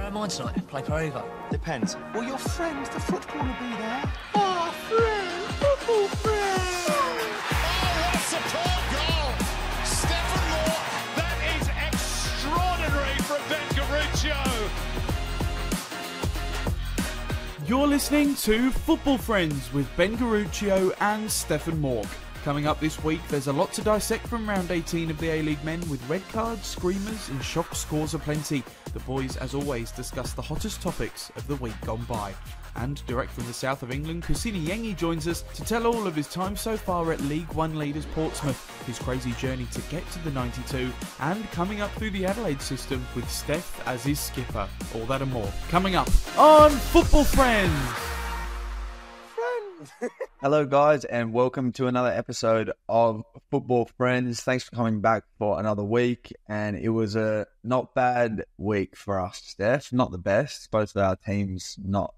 Mine tonight. Play for Eva. Depends. Will your friend, the footballer, be there? Oh, friend! Football friend! Oh, what a superb goal! Stefan Moore, that is extraordinary from Ben Garuccio. You're listening to Football Friends with Ben Garuccio and Stefan Morg. Coming up this week, there's a lot to dissect from round 18 of the A-League men with red cards, screamers and shock scores aplenty. The boys, as always, discuss the hottest topics of the week gone by. And direct from the south of England, Kusini Yengi joins us to tell all of his time so far at League One leaders Portsmouth, his crazy journey to get to the 92, and coming up through the Adelaide system with Stef as his skipper. All that and more coming up on Football Friends. Hello guys and welcome to another episode of Football Friends. Thanks for coming back for another week, and it was a not bad week for us, Steph. Not the best, both of our teams not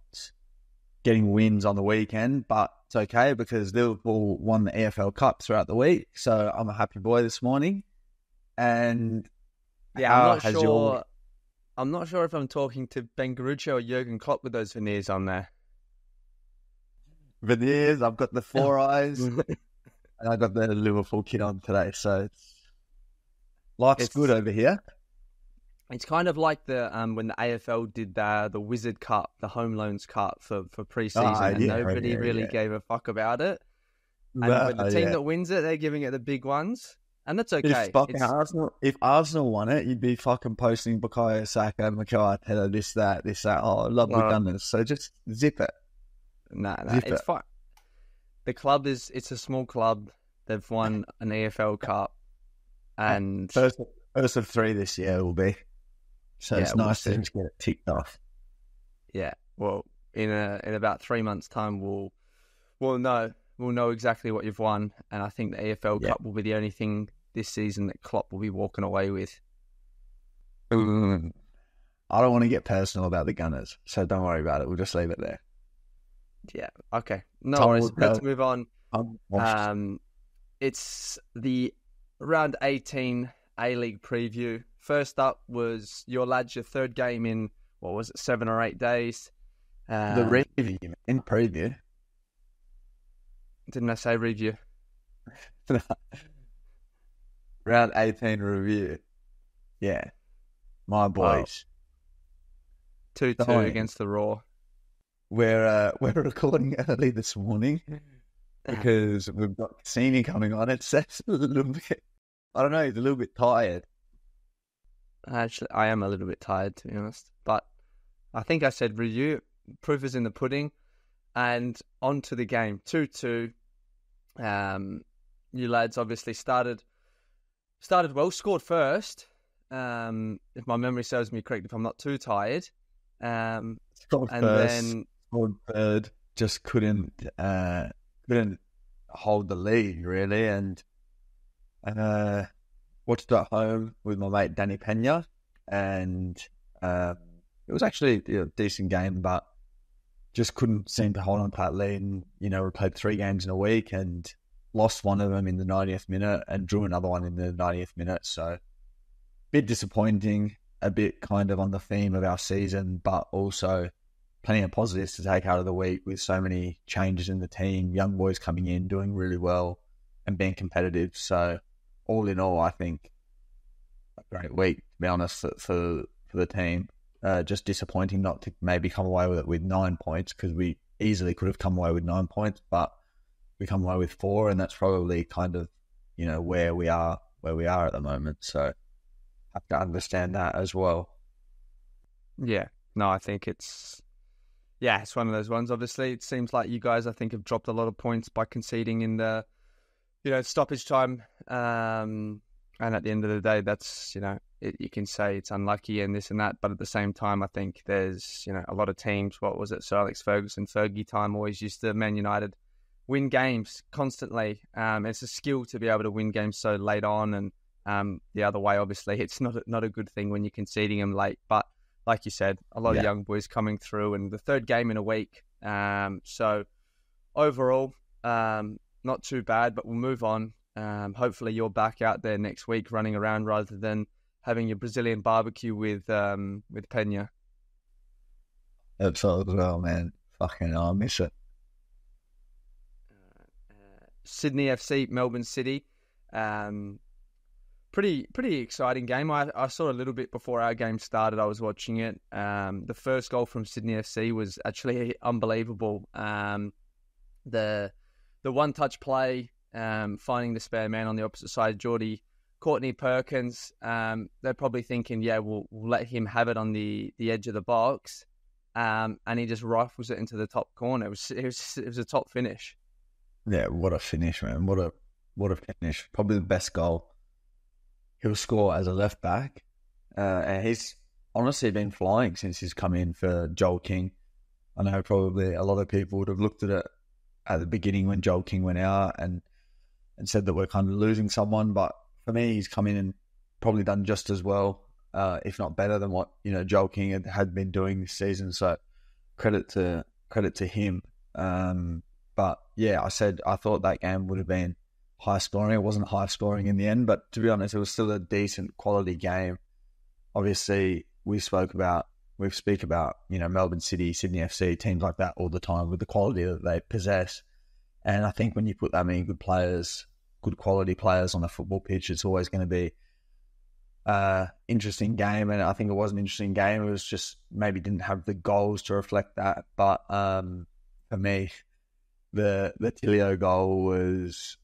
getting wins on the weekend, but it's okay because Liverpool won the EFL Cup throughout the week, so I'm a happy boy this morning. And yeah, I'm not sure if I'm talking to Ben Garuccio or Jurgen Klopp with those veneers on there. Veneers, I've got the four eyes, and I got the Liverpool kit on today, so life's good over here. It's kind of like the when the AFL did the Wizard Cup, the Home Loans Cup for pre-season, and nobody really gave a fuck about it. And when the team that wins it, they're giving it the big ones, and that's okay. If Arsenal won it, you'd be fucking posting Bukayo Saka, Mikel Arteta, this, that. Oh, lovely Gunners. So just zip it. Nah, it's fine. The club it's a small club. They've won an EFL Cup, and first of three this year will be. So it's nice to just get it ticked off. Yeah, well, in about 3 months' time, we'll know exactly what you've won, and I think the EFL Cup will be the only thing this season that Klopp will be walking away with. I don't want to get personal about the Gunners, so don't worry about it. We'll just leave it there. Yeah, okay. No worries. Let's move on. It's the round 18 A-League preview. First up was your lads, your third game in, 7 or 8 days? The review, in preview. Didn't I say review? Round 18 review. Yeah. My boys. 2-2 against the Raw. We're recording early this morning because we've got Kusini coming on. It's a little bit, I don't know, he's a little bit tired. Actually, I am a little bit tired, to be honest. But I think I said review. Proof is in the pudding. And on to the game. 2-2. You lads obviously started well, scored first. If my memory serves me correct, if I'm not too tired. Scored third, just couldn't hold the lead really, and watched it at home with my mate Danny Pena, and it was actually a decent game, but just couldn't seem to hold on to that lead. And we played 3 games in a week and lost one of them in the 90th minute and drew another one in the 90th minute. So a bit disappointing, a bit kind of on the theme of our season, but also plenty of positives to take out of the week with so many changes in the team, young boys coming in, doing really well and being competitive. So all in all, I think a great week, to be honest, for the team. Just disappointing not to maybe come away with it with 9 points, because we easily could have come away with 9 points, but we come away with 4, and that's probably kind of, where we are at the moment. So have to understand that as well. Yeah, no, I think it's one of those ones. Obviously, it seems like you guys, I think, have dropped a lot of points by conceding in the, stoppage time. And at the end of the day, that's, you can say it's unlucky and this and that. But at the same time, I think there's, a lot of teams, what was it? Sir Alex Ferguson, Fergie time, always used to, Man United, win games constantly. It's a skill to be able to win games so late on. And the other way, obviously, it's not a good thing when you're conceding them late. But like you said, a lot of young boys coming through, and the third game in a week. So overall, not too bad, but we'll move on. Hopefully you're back out there next week running around rather than having your Brazilian barbecue with Pena. episode as well, man. Fucking hell, I miss it. Sydney FC, Melbourne City. Pretty exciting game. I saw a little bit before our game started. I was watching it. The first goal from Sydney FC was actually unbelievable. The one-touch play, finding the spare man on the opposite side, Courtney Perkins. They're probably thinking, yeah, we'll let him have it on the edge of the box, and he just rifles it into the top corner. It was a top finish. Yeah, what a finish, man! What a finish! Probably the best goal he'll score as a left back, and he's honestly been flying since he's come in for Joel King. I know probably a lot of people would have looked at it at the beginning when Joel King went out and said that we're kind of losing someone, but for me, he's come in and probably done just as well, if not better than what Joel King had been doing this season. So credit to him. But yeah, I thought that game would have been high scoring. It wasn't high scoring in the end, but to be honest, it was still a decent quality game. Obviously, we speak about Melbourne City, Sydney FC, teams like that all the time with the quality that they possess. And I think when you put that many good quality players on a football pitch, it's always going to be interesting game. And I think it was an interesting game. It was just maybe didn't have the goals to reflect that. But for me, the Tilio goal was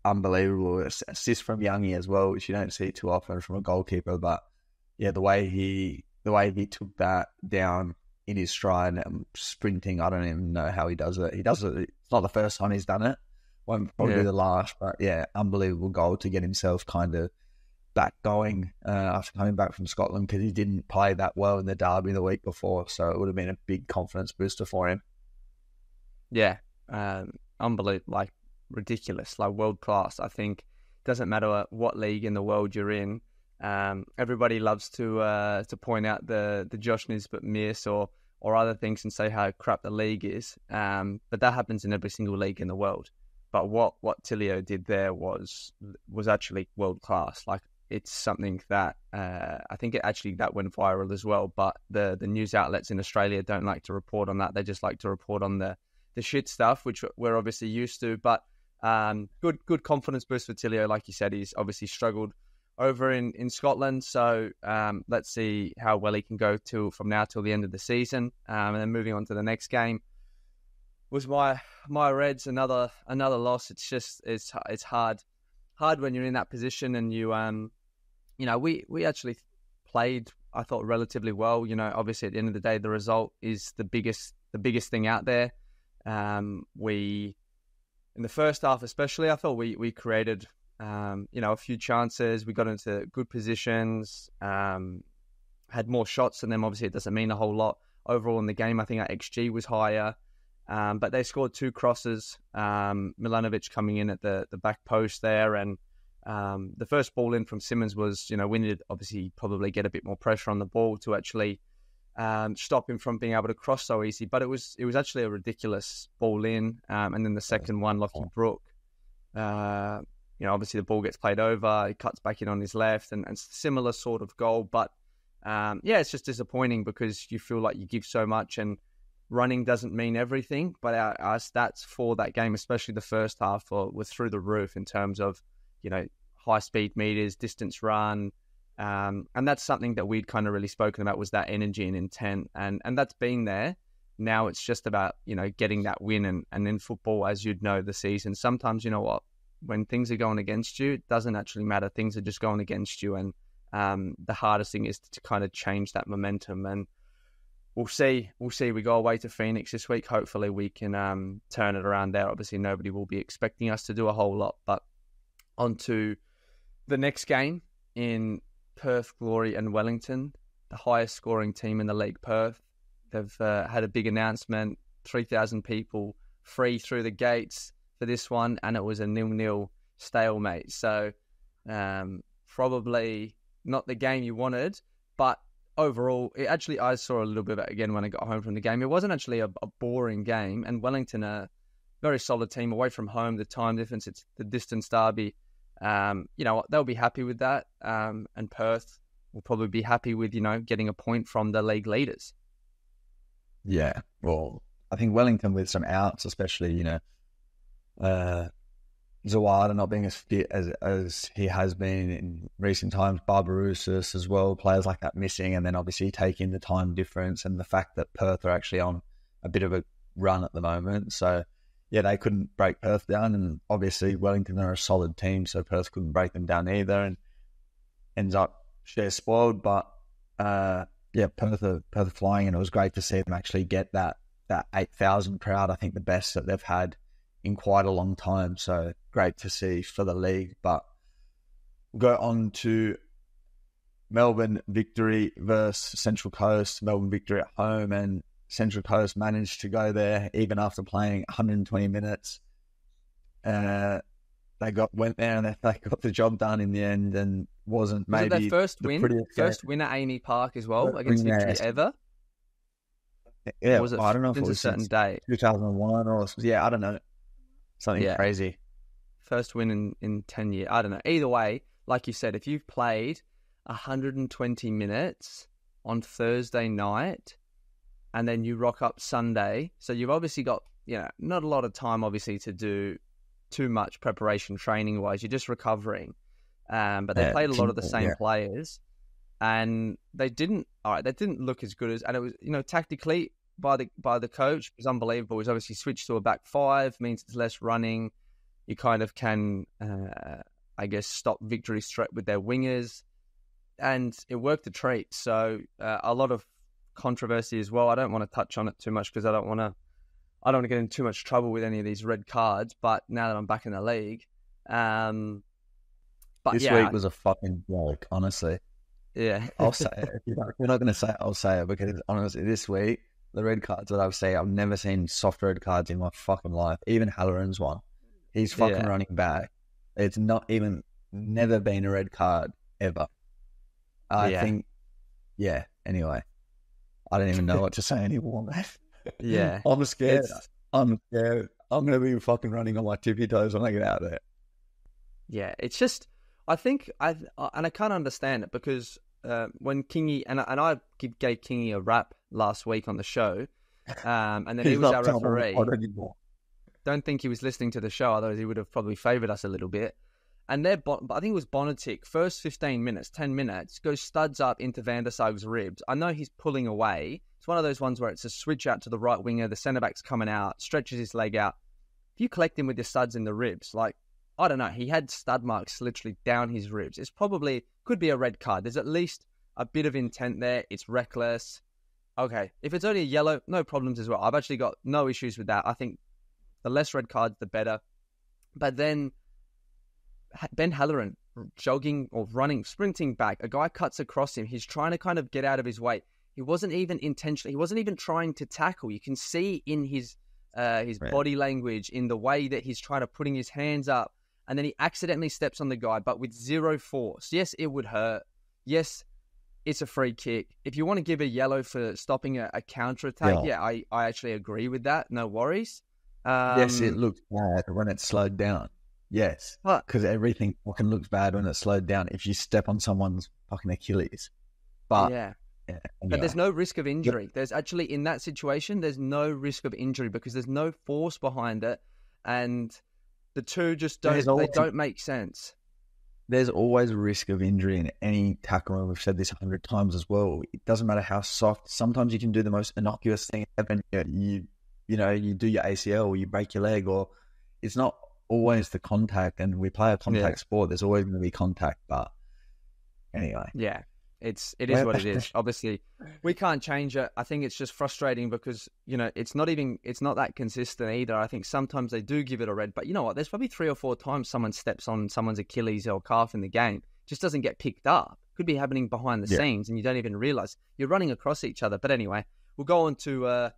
unbelievable. Assist from Yengi as well, which you don't see too often from a goalkeeper. But yeah, the way he took that down in his stride and sprinting, I don't even know how he does it. He does it. It's not the first time he's done it. Won't probably be the last, but yeah, unbelievable goal to get himself kind of back going after coming back from Scotland, because he didn't play that well in the derby the week before, so it would have been a big confidence booster for him. Yeah, unbelievable, like ridiculous, like world class. I think it doesn't matter what league in the world you're in. Everybody loves to point out the Josh Nisbet miss or other things and say how crap the league is. But that happens in every single league in the world. But what Tilio did there was actually world class. Like, it's something that I think that went viral as well. But the news outlets in Australia don't like to report on that. They just like to report on the shit stuff, which we're obviously used to. But good confidence boost for Tilio. Like you said, he's obviously struggled over in Scotland. So let's see how well he can go from now till the end of the season. And then moving on to the next game was my Reds, another loss. It's just it's hard when you're in that position, and we actually played, I thought, relatively well. Obviously at the end of the day, the result is the biggest thing out there. We, in the first half especially, I thought we created a few chances. We got into good positions, had more shots than them. Obviously, it doesn't mean a whole lot overall in the game. I think our XG was higher, but they scored 2 crosses. Milanovic coming in at the back post there, and the first ball in from Simmons was, we needed to obviously probably get a bit more pressure on the ball to actually stop him from being able to cross so easy. But it was actually a ridiculous ball in, and then the second one, Lockie Brook. Obviously the ball gets played over, he cuts back in on his left, and similar sort of goal. But it's just disappointing because you feel like you give so much, and running doesn't mean everything. But our stats for that game, especially the first half, were through the roof in terms of, high speed meters, distance run. And that's something that we'd kind of really spoken about, was that energy and intent. And that's been there. Now it's just about, getting that win. And in football, as you'd know, the season, sometimes, when things are going against you, it doesn't actually matter. Things are just going against you. And the hardest thing is to kind of change that momentum. And we'll see. We go away to Phoenix this week. Hopefully we can turn it around there. Obviously, nobody will be expecting us to do a whole lot. But on to the next game in Perth Glory and Wellington, the highest scoring team in the league, Perth. They've had a big announcement, 3,000 people free through the gates for this one, and it was a 0-0 stalemate. So probably not the game you wanted, but overall, I saw a little bit of it again when I got home from the game. It wasn't actually a boring game, and Wellington are a very solid team away from home. The time difference, it's the distance derby. They'll be happy with that, and Perth will probably be happy with, getting a point from the league leaders. Yeah. Well, I think Wellington with some outs, especially, Zawada not being as fit as he has been in recent times, Barbarouses as well, players like that missing, and then obviously taking the time difference and the fact that Perth are actually on a bit of a run at the moment. So, yeah, they couldn't break Perth down, and obviously Wellington are a solid team, so Perth couldn't break them down either, and ends up share spoiled. But, Perth are flying, and it was great to see them actually get that 8,000 crowd, I think the best that they've had in quite a long time. So great to see for the league. But we'll go on to Melbourne victory versus Central Coast. Melbourne victory at home, and Central Coast managed to go there even after playing 120 minutes. They went there and they got the job done in the end, and wasn't maybe was it their first win at Amy Park as well against Victory ever. Yeah, or was it I don't know if it since was a certain date. 2001 or I don't know, something crazy. First win in 10 years. I don't know. Either way, like you said, if you've played 120 minutes on Thursday night and then you rock up Sunday, so you've obviously got not a lot of time obviously to do too much preparation training wise. You're just recovering, but they played a lot of the same players. And they didn't look as good as, and it was, tactically by the coach, it was unbelievable. It was obviously switched to a back five, means it's less running. You kind of can, stop Victory's threat with their wingers, and it worked a treat. So a lot of controversy as well. I don't want to touch on it too much because I don't want to get in too much trouble with any of these red cards. But now that I'm back in the league, but this week was a fucking joke, honestly. Yeah. I'll say it. If you're not going to say it, I'll say it, because honestly, this week, the red cards that I've never seen soft red cards in my fucking life. Even Halloran's one. He's fucking running back. It's never been a red card ever. I think, anyway. I don't even know what to say anymore, man. Yeah. I'm scared. I'm scared. I'm going to be fucking running on my tippy toes when I get out there. Yeah, it's just, I think, I can't understand it, because when Kingy, and I gave Kingy a rap last week on the show, and then he was our referee. Don't think he was listening to the show, otherwise he would have probably favoured us a little bit. And I think it was Bonatic, first 15 minutes, 10 minutes, goes studs up into Van der Sarg's ribs. I know he's pulling away. It's one of those ones where it's a switch out to the right winger, the centre-back's coming out, stretches his leg out. If you collect him with your studs in the ribs, I don't know, he had stud marks literally down his ribs. It's probably, could be a red card. There's at least a bit of intent there. It's reckless. Okay, if it's only a yellow, no problems as well. I've actually got no issues with that. I think the less red cards, the better. But then Ben Halloran jogging or running, sprinting back, a guy cuts across him. He's trying to kind of get out of his way. He wasn't even intentionally, he wasn't even trying to tackle. You can see in his body language, in the way that he's trying to putting his hands up, and then he accidentally steps on the guy, but with zero force. Yes, it would hurt. Yes, it's a free kick. If you want to give a yellow for stopping a counter-attack, I actually agree with that. No worries. Yes, it looked bad when it slowed down. Yes, because everything fucking looks bad when it's slowed down if you step on someone's fucking Achilles. But anyway. But there's no risk of injury. There's actually, in that situation, there's no risk of injury because there's no force behind it, and the two just don't make sense. There's always a risk of injury in any tackle, and we've said this 100 times as well. It doesn't matter how soft. Sometimes you can do the most innocuous thing ever. You do your ACL or you break your leg, or it's not always the contact. And we play a contact sport. There's always going to be contact, but anyway. Yeah. It is what it is. Obviously, we can't change it. I think it's just frustrating because, it's not that consistent either. I think sometimes they do give it a red, but you know what? There's probably 3 or 4 times someone steps on someone's Achilles or calf in the game. It just doesn't get picked up. Could be happening behind the scenes and you don't even realise. You're running across each other. But anyway, we'll go on to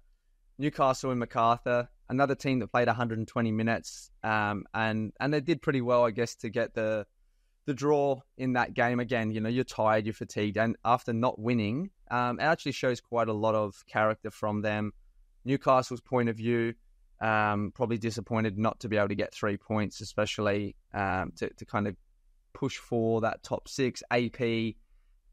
Newcastle and MacArthur, another team that played 120 minutes, and they did pretty well, I guess, to get the draw in that game. Again, you're tired, you're fatigued, and after not winning, it actually shows quite a lot of character from them. Newcastle's point of view, probably disappointed not to be able to get 3 points, especially to kind of push for that top 6. AP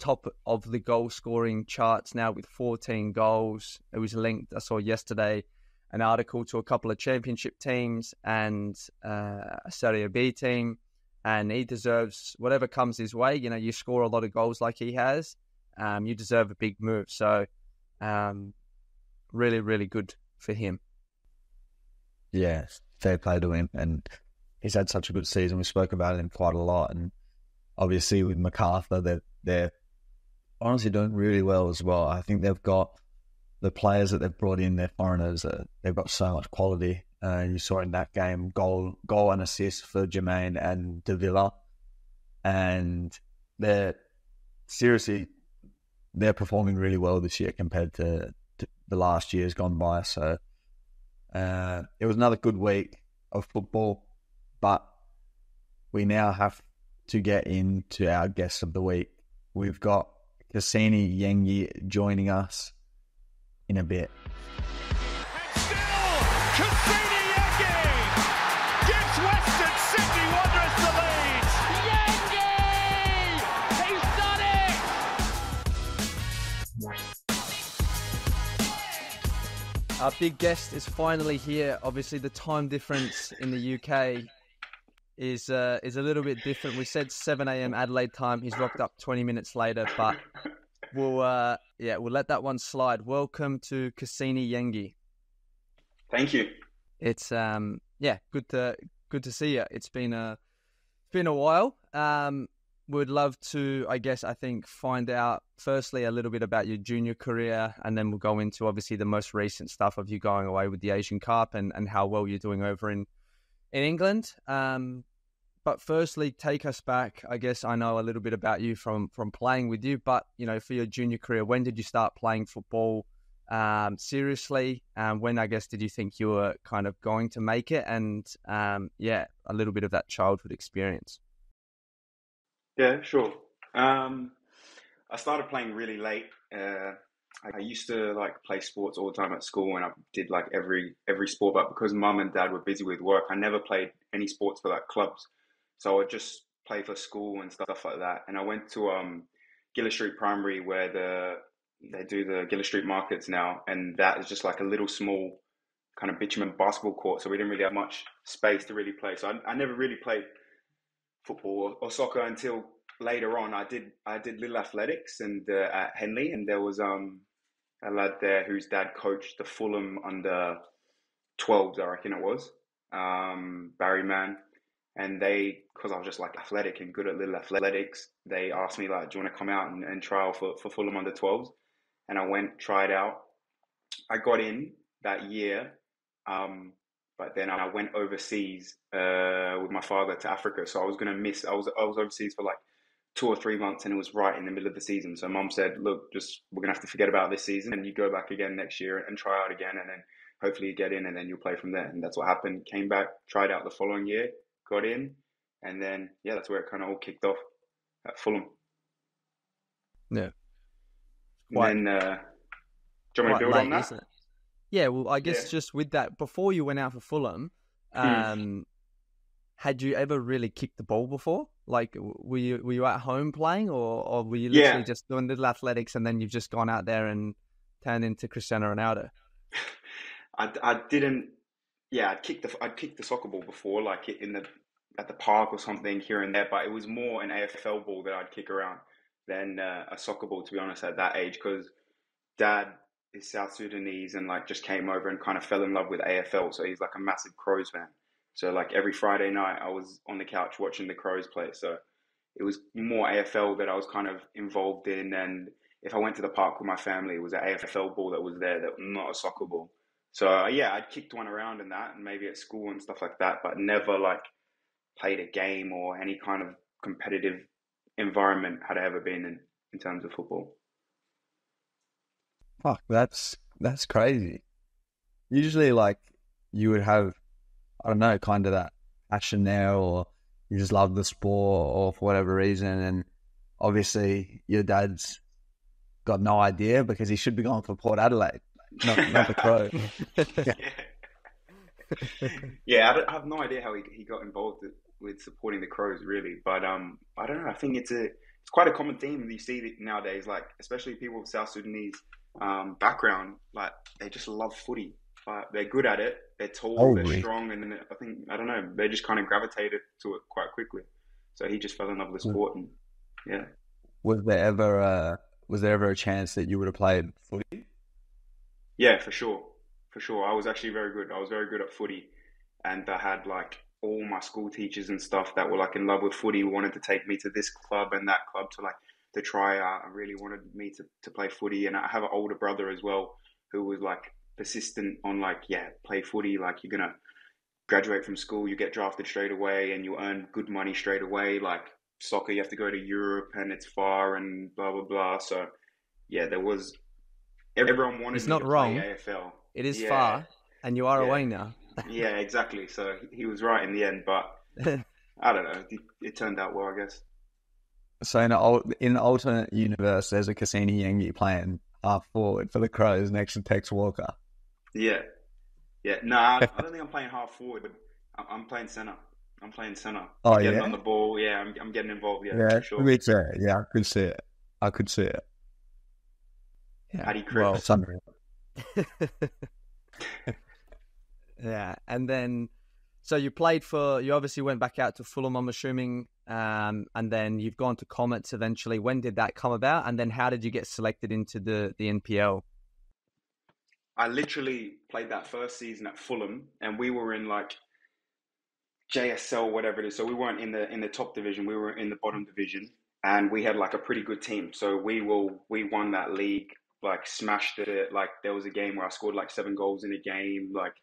top of the goal scoring charts now with 14 goals. It was linked, I saw yesterday, an article to a couple of championship teams and a Serie B team. And he deserves whatever comes his way. You know, you score a lot of goals like he has, you deserve a big move. So really, really good for him. Yeah, fair play to him. And he's had such a good season. We spoke about him quite a lot. And obviously with MacArthur, they're honestly doing really well as well. I think they've got the players that they've brought in, they're foreigners, they've got so much quality. You saw in that game, goal and assist for Jermaine and De Villa. And they're performing really well this year compared to the last years gone by. So it was another good week of football, but we now have to get into our guest of the week. We've got Kusini Yengi joining us in a bit. And still, Kusini Yengi gives Western Sydney Wanderers the lead. Yengi! He's done it! Our big guest is finally here. Obviously, the time difference in the UK is a little bit different. We said 7 a.m. Adelaide time. He's rocked up 20 minutes later, but we'll let that one slide. Welcome to Kusini Yengi. Thank you. It's good to see you. It's been a while. We'd love to, I think, find out firstly a little bit about your junior career, and then we'll go into obviously the most recent stuff of you going away with the Asian Cup and how well you're doing over in England. But firstly, take us back. I guess I know a little bit about you from playing with you, but you know, for your junior career, when did you start playing football seriously? When I guess did you think you were kind of going to make it? And a little bit of that childhood experience. Yeah, sure. I started playing really late. I used to like play sports all the time at school, and I did like every sport. But because mum and dad were busy with work, I never played any sports for like clubs. So I would just play for school and stuff like that. And I went to Giller Street Primary, where they do the Giller Street markets now, and that is just like a little small kind of bitumen basketball court. So we didn't really have much space to really play. So I never really played football or soccer until later on. I did little athletics and at Henley, and there was a lad there whose dad coached the Fulham under 12s, I reckon it was, Barry Mann. And because I was just like athletic and good at little athletics, they asked me like, do you want to come out and trial for Fulham under 12s? And I went, tried out. I got in that year, but then I went overseas with my father to Africa. So I was going to miss, I was overseas for like 2 or 3 months, and it was right in the middle of the season. So mum said, look, we're going to have to forget about this season, and you go back again next year and try out again, and then hopefully you get in, and then you'll play from there. And that's what happened. Came back, tried out the following year, got in, and then, that's where it kind of all kicked off at Fulham. Yeah. And then, do you want me to build on that? Isn't it? Yeah, well, I guess just with that, before you went out for Fulham, had you ever really kicked the ball before? Like, were you at home playing, or were you literally just doing little athletics and then you've just gone out there and turned into Cristiano Ronaldo? I didn't. Yeah, I'd kicked the soccer ball before, like at the park or something here and there, but it was more an AFL ball that I'd kick around than a soccer ball, to be honest, at that age, because Dad is South Sudanese and like just came over and kind of fell in love with AFL, so he's like a massive Crows fan. So like every Friday night I was on the couch watching the Crows play. So it was more AFL that I was kind of involved in, and if I went to the park with my family, it was an AFL ball that was there, that not a soccer ball. So I'd kicked one around in that, and maybe at school and stuff like that, but never like played a game or any kind of competitive environment had I ever been in terms of football. Fuck, that's crazy. Usually, like, you would have, I don't know, kind of that passion there, or you just love the sport, or for whatever reason. And obviously, your dad's got no idea because he should be going for Port Adelaide, not the Crows. I have no idea how he got involved with supporting the Crows, really. But I don't know. I think it's it's quite a common theme you see nowadays. Like especially people with South Sudanese background, like they just love footy. They're good at it. They're tall. They're Holy. strong, and then I don't know. They just kind of gravitated to it quite quickly. So he just fell in love with the sport, and yeah. Was there ever a chance that you would have played footy? Yeah, for sure. For sure. I was actually very good. I was very good at footy. And I had like all my school teachers and stuff that were like in love with footy, wanted to take me to this club and that club to try out. I really wanted me to play footy. And I have an older brother as well who was like persistent on like, yeah, play footy. Like you're going to graduate from school, you get drafted straight away and you earn good money straight away. Like soccer, you have to go to Europe and it's far and blah, blah, blah. So yeah, everyone wanted It's me not to wrong. play AFL. It is Yeah, far, and you are yeah, away now. yeah, exactly. So he was right in the end, but I don't know. It turned out well, I guess. So in an alternate universe, there's a Kusini Yengi playing half forward for the Crows next to Tex Walker. Yeah, yeah. No, I don't think I'm playing half forward, but I'm playing center. I'm playing center. Oh, I'm getting yeah? on the ball. Yeah, I'm getting involved. Yeah, Yeah, for sure. me too. Yeah, I could see it. Yeah, Paddy well, Cripps. it's unreal. Yeah, and then so you obviously went back out to Fulham, I'm assuming, and then you've gone to Comets eventually. When did that come about? And then how did you get selected into the NPL? I literally played that first season at Fulham, and we were in like JSL, whatever it is. So we weren't in the top division. We were in the bottom division, and we had like a pretty good team. So we won that league, like smashed it. Like there was a game where I scored like 7 goals in a game. Like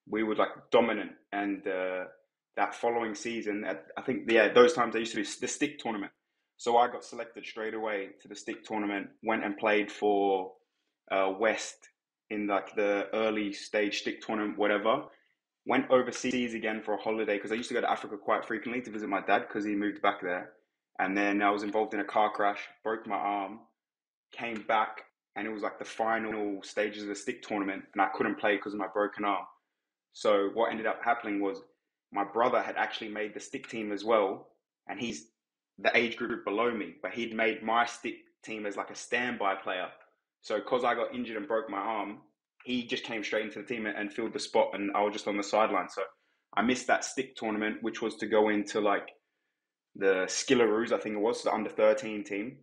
we were like dominant. And that following season, I think those times they used to do the stick tournament. So I got selected straight away to the stick tournament. Went and played for West in like the early stage stick tournament, whatever. Went overseas again for a holiday because I used to go to Africa quite frequently to visit my dad because he moved back there. And then I was involved in a car crash, broke my arm, came back, and it was like the final stages of the stick tournament, and I couldn't play because of my broken arm. So what ended up happening was my brother had actually made the stick team as well, and he's the age group below me, but he'd made my stick team as like a standby player. So because I got injured and broke my arm, he just came straight into the team and filled the spot, and I was just on the sideline. So I missed that stick tournament, which was to go into like the Skilleroos, I think it was, the under-13 team.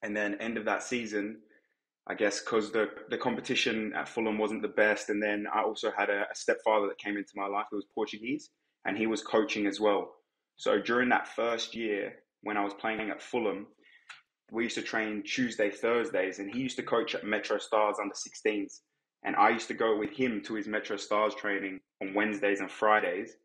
And then end of that season, I guess because the competition at Fulham wasn't the best, and then I also had a stepfather that came into my life who was Portuguese, and he was coaching as well. So during that first year, when I was playing at Fulham, we used to train Tuesday, Thursdays, and he used to coach at Metro Stars under-16s. And I used to go with him to his Metro Stars training on Wednesdays and Fridays,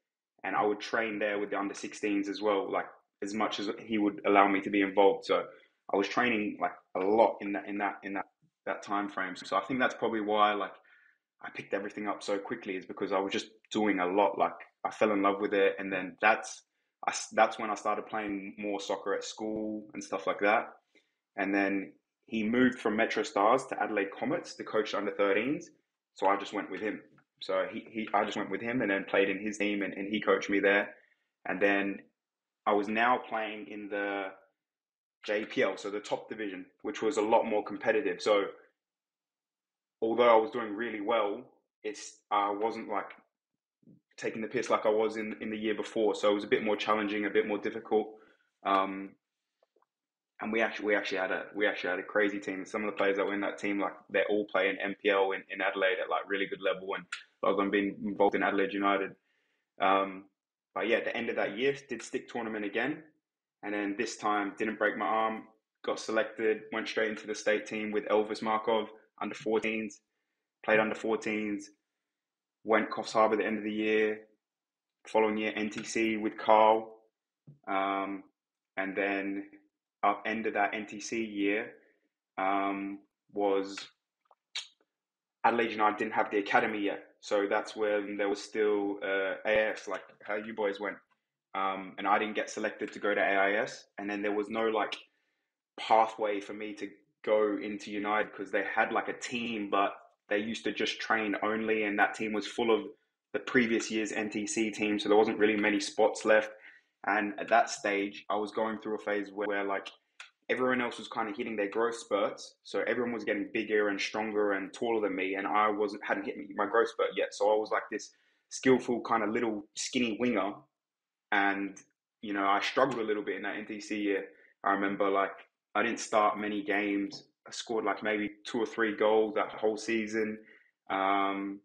and I would train there with the under-16s as well, like as much as he would allow me to be involved. So I was training like a lot in that time frame. So I think that's probably why like I picked everything up so quickly, is because I was just doing a lot. Like I fell in love with it, and then that's when I started playing more soccer at school and stuff like that. And then he moved from Metro Stars to Adelaide Comets to coach under-13s. So I just went with him. So I just went with him and then played in his team, and he coached me there. And then I was now playing in the JPL, so the top division, which was a lot more competitive. So although I was doing really well, I wasn't like taking the piss like I was in the year before. So it was a bit more challenging, a bit more difficult. And we actually had a crazy team. Some of the players that were in that team, like they're all playing MPL in Adelaide at like really good level, and a lot of them being involved in Adelaide United. But yeah, at the end of that year, did stick tournament again, and then this time didn't break my arm. Got selected, went straight into the state team with Elvis Markov under 14s. Played under 14s. Went Coffs Harbour at the end of the year. Following year NTC with Carl, and then up end of that NTC year was Adelaide United didn't have the academy yet, so that's when there was still AIS, like how you boys went, and I didn't get selected to go to AIS, and then there was no like pathway for me to go into United because they had like a team, but they used to just train only, and that team was full of the previous year's NTC team, so there wasn't really many spots left. And at that stage, I was going through a phase where like everyone else was kind of hitting their growth spurts. So everyone was getting bigger and stronger and taller than me, and I hadn't hit my growth spurt yet. So I was like this skillful kind of little skinny winger, and I struggled a little bit in that NTC year. I remember like I didn't start many games. I scored like maybe 2 or 3 goals that whole season, and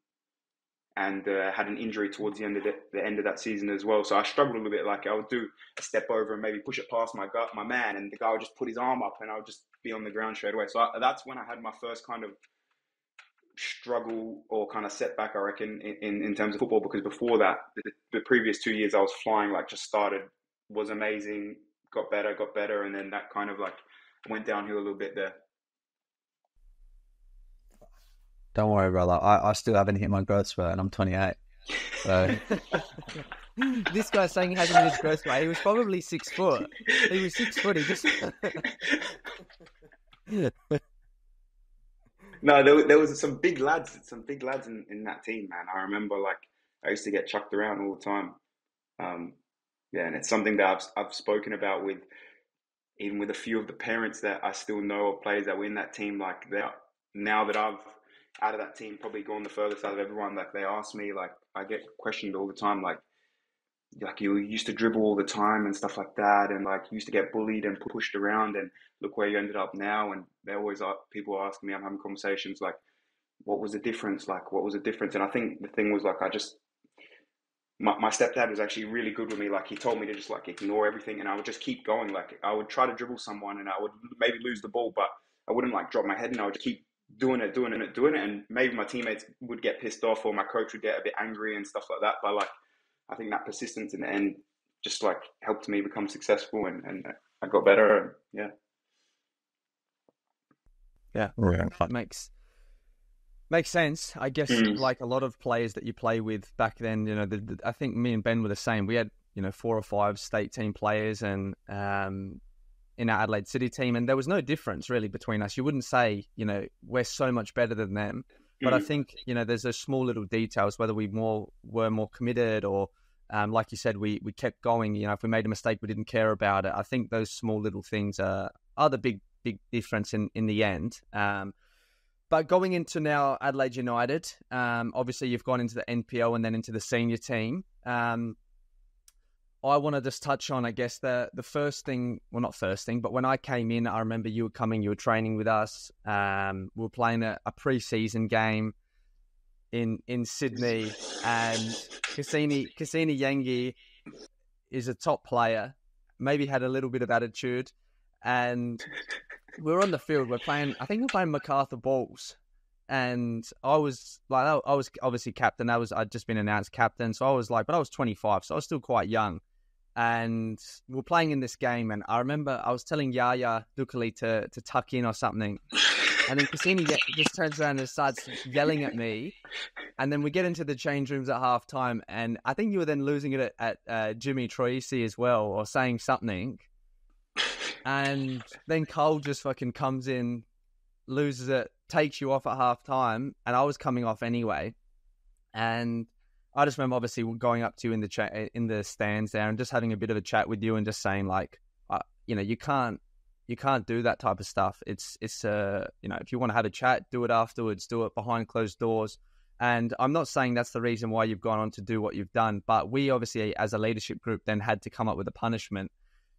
had an injury towards the end of that season as well. So I struggled a little bit. Like I would do a step over and maybe push it past my man, and the guy would just put his arm up, and I would just be on the ground straight away. So that's when I had my first kind of struggle or kind of setback, I reckon, in terms of football. Because before that, the previous 2 years I was flying, like just started, was amazing, got better, and then that kind of like went downhill a little bit there. Don't worry, brother. I still haven't hit my growth spurt, and I'm 28. So This guy's saying he hasn't hit his growth spurt. He was probably 6 foot. He was 6 foot. He just. No, there was some big lads in that team, man. I remember like I used to get chucked around all the time. Yeah, and it's something that I've spoken about with even with a few of the parents that I still know of players that were in that team. Like now that I've out of that team, probably gone the furthest out of everyone. Like they ask me, like I get questioned all the time, like you used to dribble all the time and stuff like that, and like you used to get bullied and pushed around, and look where you ended up now. And they always people ask me, I'm having conversations like, what was the difference? Like, what was the difference? And I think the thing was like, my stepdad was actually really good with me. Like he told me to just like ignore everything, and I would just keep going. Like I would try to dribble someone, and I would maybe lose the ball, but I wouldn't like drop my head, and I would just keep doing it. And maybe my teammates would get pissed off, or my coach would get a bit angry and stuff like that. But like, I think that persistence in the end just like helped me become successful, and I got better. And, yeah, that makes sense. I guess like a lot of players that you play with back then, I think me and Ben were the same. We had 4 or 5 state team players, and in our Adelaide City team, and there was no difference really between us. You wouldn't say we're so much better than them. But I think, there's those small little details, whether we were more committed or, like you said, we kept going. If we made a mistake, we didn't care about it. I think those small little things are the big difference in the end. But going into now Adelaide United, obviously you've gone into the NPL and then into the senior team. I want to just touch on, I guess, the first thing, well, not first thing, but when I came in, I remember you were training with us. We were playing a pre-season game in Sydney, and Kusini Yengi is a top player, maybe had a little bit of attitude, and we were on the field. I think we're playing MacArthur Balls, and I was obviously captain. I'd just been announced captain, so I was like, but I was 25, so I was still quite young. And we're playing in this game, and I remember I was telling Yaya Dukali to tuck in or something, and then Kusini just turns around and starts yelling at me, and then we get into the change rooms at half time, and I think you were then losing it at Jimmy Troisi as well, or saying something, and then Cole just fucking comes in, loses it, takes you off at half time, and I was coming off anyway, and I just remember obviously going up to you in the stands there and just having a bit of a chat with you and just saying like, you can't do that type of stuff. It's if you want to have a chat, do it afterwards, do it behind closed doors. And I'm not saying that's the reason why you've gone on to do what you've done, but we obviously as a leadership group then had to come up with a punishment.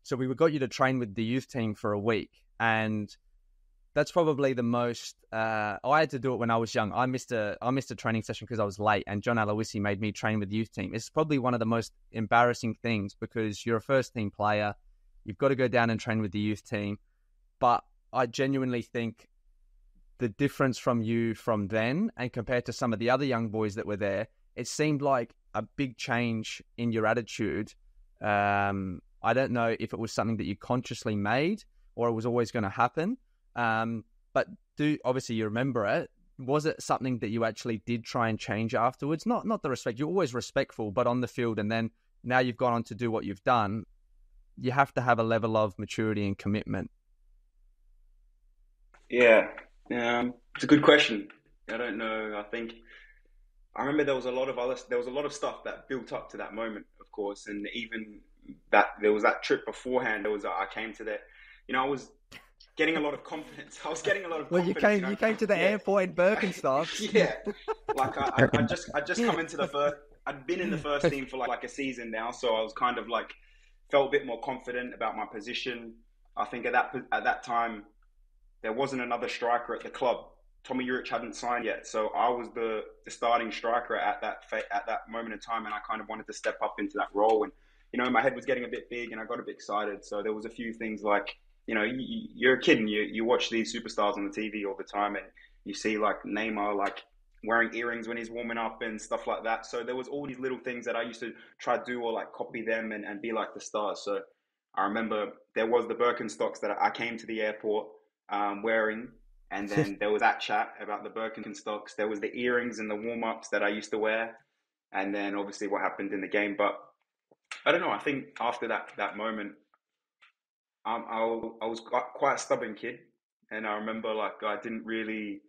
So we got you to train with the youth team for a week, and that's probably the most. I had to do it when I was young. I missed a training session because I was late, and John Aloisi made me train with the youth team. It's probably one of the most embarrassing things because you're a first team player. You've got to go down and train with the youth team. But I genuinely think the difference from you from then and compared to some of the other young boys that were there, it seemed like a big change in your attitude. I don't know if it was something that you consciously made or it was always going to happen. But obviously you remember it. Was it something that you actually did try and change afterwards? Not the respect. You're always respectful, but on the field, and then now you've gone on to do what you've done, you have to have a level of maturity and commitment. Yeah, it's a good question. I don't know. I remember there was a lot of stuff that built up to that moment, of course, and even that there was that trip beforehand. I came to that. getting a lot of confidence. I was getting a lot of Well, confidence. you came to the airport in Birkenstocks. Yeah, like I just come into the first. I'd been in the first team for like a season now, so I was kind of like felt a bit more confident about my position. I think at that time there wasn't another striker at the club. Tommy Urich hadn't signed yet, so I was the starting striker at that moment in time, and I kind of wanted to step up into that role. And my head was getting a bit big, and I got a bit excited. So there was a few things like, you're a kid and you watch these superstars on the TV all the time, and you see like Neymar like wearing earrings when he's warming up and stuff like that. So there was all these little things that I used to try to do or like copy them and be like the stars. So I remember there was the Birkenstocks that I came to the airport wearing, and then there was that chat about the Birkenstocks. There was the earrings and the warm-ups that I used to wear, and then obviously what happened in the game. But I don't know. I think after that moment, I was quite a stubborn kid, and I remember like I didn't really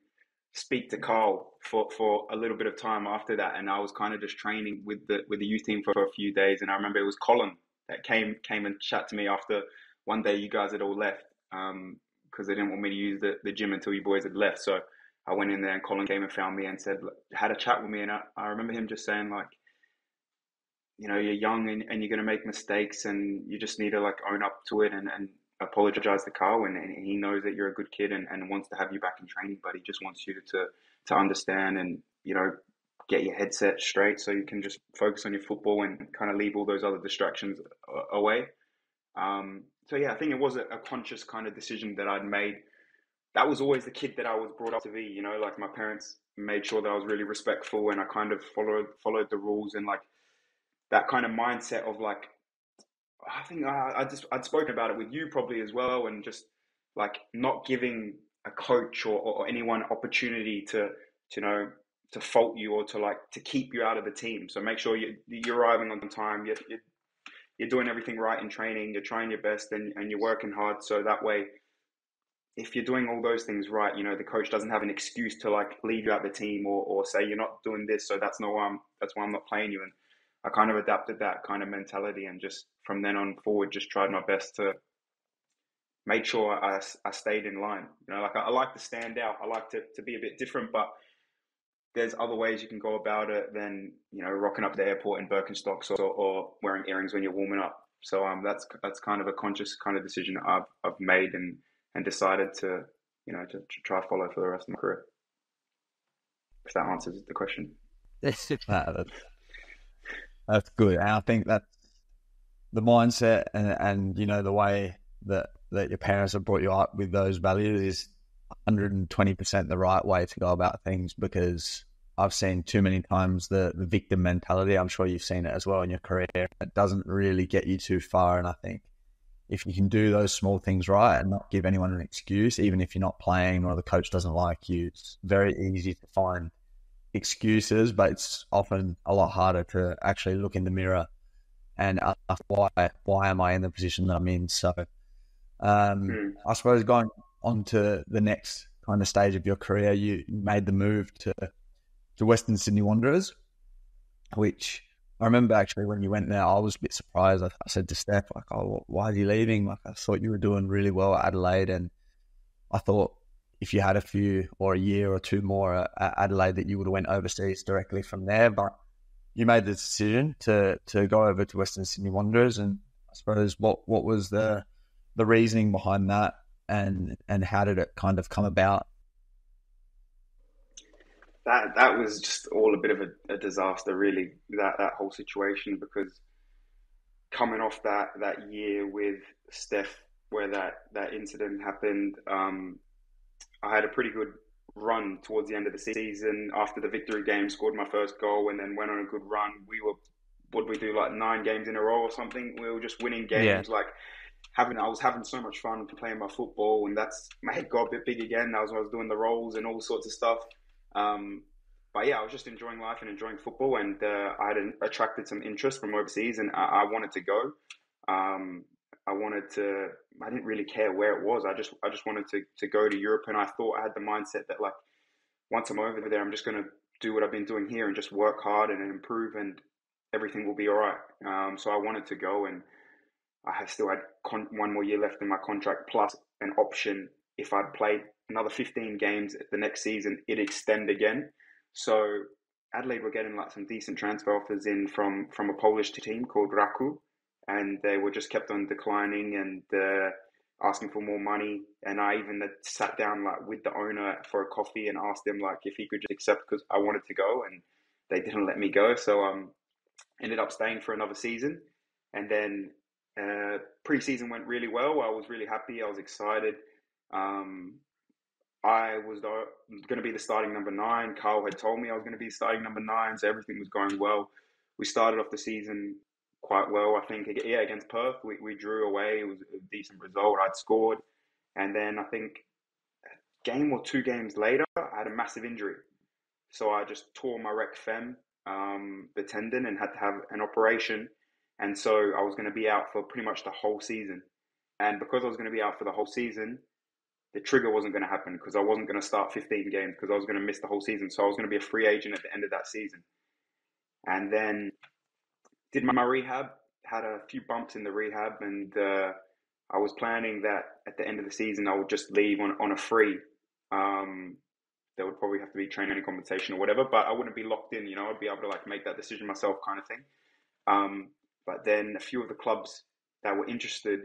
speak to Carl for a little bit of time after that, and I was kind of just training with the youth team for a few days. And I remember it was Colin that came and chat to me after one day you guys had all left, because they didn't want me to use the gym until you boys had left. So I went in there, and Colin came and found me and had a chat with me, and I remember him just saying like, you're young and you're going to make mistakes, and you just need to like own up to it and apologize to Carl. And he knows that you're a good kid and wants to have you back in training, but he just wants you to understand and, get your headset straight so you can just focus on your football and kind of leave all those other distractions away. So yeah, I think it was a conscious kind of decision that I'd made. That was always the kid that I was brought up to be, like my parents made sure that I was really respectful, and I kind of followed the rules, and like that kind of mindset of like, I think I'd spoken about it with you probably as well, and just like not giving a coach or anyone opportunity to fault you or to keep you out of the team. So make sure you're arriving on time, you're doing everything right in training, you're trying your best, and you're working hard. So that way, if you're doing all those things right, the coach doesn't have an excuse to like leave you out the team or say you're not doing this, so that's why I'm not playing you. And I kind of adapted that kind of mentality, and just from then on forward, just tried my best to make sure I stayed in line. Like I like to stand out. I like to be a bit different, but there's other ways you can go about it than, rocking up the airport in Birkenstocks or wearing earrings when you're warming up. So that's kind of a conscious kind of decision that I've made and decided to try to follow for the rest of my career. If that answers the question. That's good. And I think that the mindset and the way that your parents have brought you up with those values is 120% the right way to go about things, because I've seen too many times the victim mentality. I'm sure you've seen it as well in your career. It doesn't really get you too far. And I think if you can do those small things right and not give anyone an excuse, even if you're not playing or the coach doesn't like you, it's very easy to find excuses, but it's often a lot harder to actually look in the mirror and ask why am I in the position that I'm in. So I suppose going on to the next kind of stage of your career, you made the move to Western Sydney Wanderers, which I remember actually when you went there, I was a bit surprised. I said to Stef, like, oh, why are you leaving? Like, I thought you were doing really well at Adelaide, and I thought if you had a few or a year or two more at Adelaide that you would have went overseas directly from there. But you made the decision to go over to Western Sydney Wanderers, and I suppose what was the reasoning behind that, and how did it kind of come about? That was just all a bit of a disaster, really, that whole situation, because coming off that year with Stef where that incident happened, I had a pretty good run towards the end of the season. After the victory game, scored my first goal and then went on a good run. What did we do, like 9 games in a row or something? We were just winning games, I was having so much fun playing my football, and my head got a bit big again. I was doing the rolls and all sorts of stuff. But yeah, I was just enjoying life and enjoying football, and I had attracted some interest from overseas, and I wanted to go. I didn't really care where it was. I just wanted to go to Europe, and I thought I had the mindset that like once I'm over there, I'm just going to do what I've been doing here and just work hard and improve, and everything will be all right. So I wanted to go, and I still had 1 more year left in my contract. Plus, an option if I'd played another 15 games the next season, it'd extend again. So Adelaide were getting like some decent transfer offers in from a Polish team called Raku, and they were just kept on declining and asking for more money. And I even sat down like with the owner for a coffee and asked him like if he could just accept, because I wanted to go, and they didn't let me go. So ended up staying for another season, and then pre-season went really well. I was really happy. I was excited. I was going to be the starting number 9. Carl had told me I was going to be starting number 9, so everything was going well. We started off the season quite well, I think. Yeah, against Perth, we drew away. It was a decent result. I'd scored. And then I think a game or 2 games later, I had a massive injury. So I just tore my rec fem, the tendon, and had to have an operation. And so I was going to be out for pretty much the whole season. And because I was going to be out for the whole season, the trigger wasn't going to happen because I wasn't going to start 15 games because I was going to miss the whole season. So I was going to be a free agent at the end of that season. And then did my rehab, had a few bumps in the rehab, and I was planning that at the end of the season I would just leave on a free. There would probably have to be training compensation or whatever, but I wouldn't be locked in, I'd be able to like make that decision myself kind of thing. But then a few of the clubs that were interested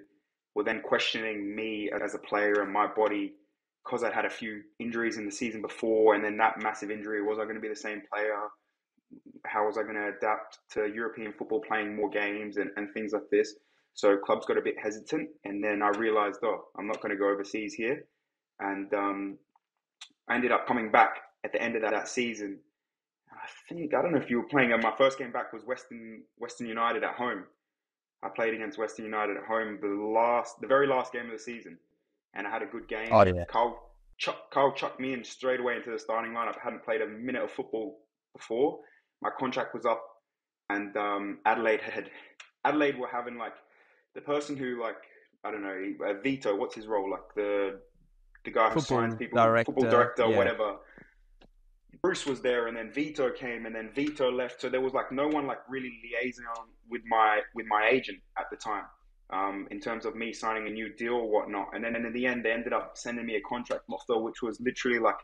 were then questioning me as a player and my body because I'd had a few injuries in the season before, and then that massive injury. Was I going to be the same player? How was I going to adapt to European football, playing more games and things like this? So clubs got a bit hesitant, and then I realised, I'm not going to go overseas here. And I ended up coming back at the end of that season. I don't know if you were playing. My first game back was Western United at home. I played against Western United at home the very last game of the season, and I had a good game. Oh, yeah. Carl chucked me in straight away into the starting lineup. I hadn't played a minute of football before. My contract was up, and Adelaide were having like the person who, like, I don't know, Vito. What's his role? Like the guy who signs people, football director, yeah. whatever. Bruce was there, and then Vito came, and then Vito left. So there was like no one like really liaising on with my agent at the time, in terms of me signing a new deal or whatnot. And then in the end, they ended up sending me a contract offer, which was literally like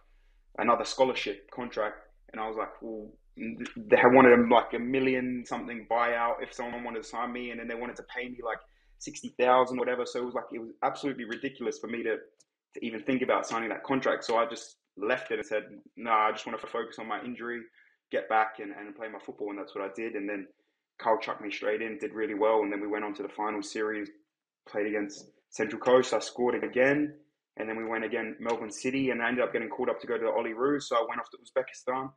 another scholarship contract. And I was like, well, they wanted like $1 million something buyout if someone wanted to sign me, and then they wanted to pay me like 60,000 or whatever. So it was absolutely ridiculous for me to even think about signing that contract. So I just left it and said, no, I just want to focus on my injury, get back and play my football. And that's what I did. And then Carl chucked me straight in, did really well. And then we went on to the final series, played against Central Coast. I scored it again. And then we went again, Melbourne City, and I ended up getting called up to go to the Oli Rouge. So I went off to Uzbekistan,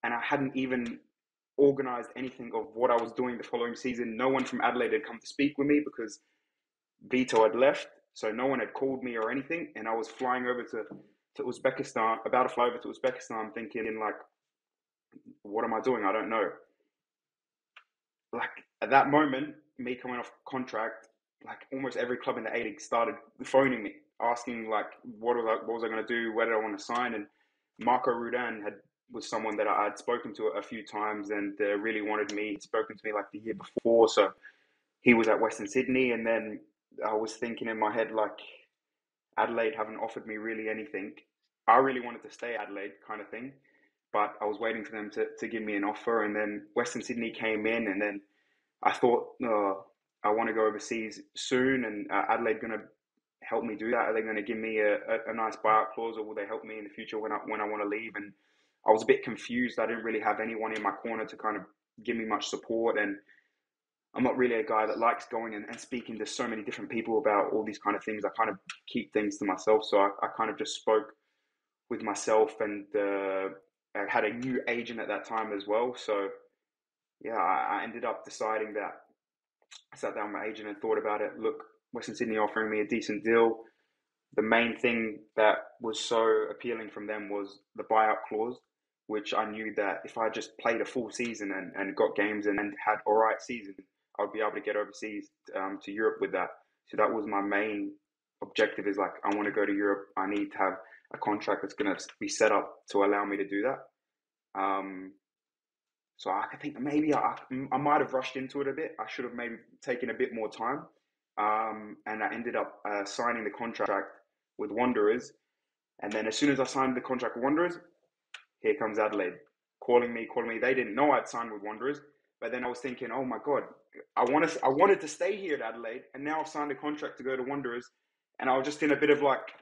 and I hadn't even organised anything of what I was doing the following season. No one from Adelaide had come to speak with me because Vito had left. So no one had called me or anything. And I was flying over to Uzbekistan, about to fly over to Uzbekistan, thinking like, what am I doing? I don't know. Like at that moment, me coming off contract, like almost every club in the A-League started phoning me, asking like, what was I going to do? Where did I want to sign? And Marco Rudan was someone that I had spoken to a few times, and really wanted me. He'd spoken to me like the year before. So he was at Western Sydney, and then I was thinking in my head, like, Adelaide haven't offered me really anything. I really wanted to stay at Adelaide kind of thing, but I was waiting for them to give me an offer. And then Western Sydney came in, and then I thought, I want to go overseas soon, and Adelaide going to help me do that? Are they going to give me a nice buyout clause, or will they help me in the future when I want to leave? And I was a bit confused. I didn't really have anyone in my corner to kind of give me much support, and I'm not really a guy that likes going and speaking to so many different people about all these kind of things. I kind of keep things to myself. So I kind of just spoke with myself, and I had a new agent at that time as well. So yeah, I ended up deciding that I sat down with my agent and thought about it. Look, Western Sydney offering me a decent deal. The main thing that was so appealing from them was the buyout clause, which I knew that if I just played a full season and got games and had all right season, I would be able to get overseas to Europe with that. So that was my main objective, is like, I want to go to Europe. I need to have a contract that's going to be set up to allow me to do that. So I think maybe I might have rushed into it a bit. I should have maybe taken a bit more time. and I ended up signing the contract with Wanderers. And then as soon as I signed the contract with Wanderers, here comes Adelaide calling me. They didn't know I'd signed with Wanderers, but then I was thinking, oh my God, I wanted to stay here at Adelaide, and now I've signed a contract to go to Wanderers. And I was just in a bit of like,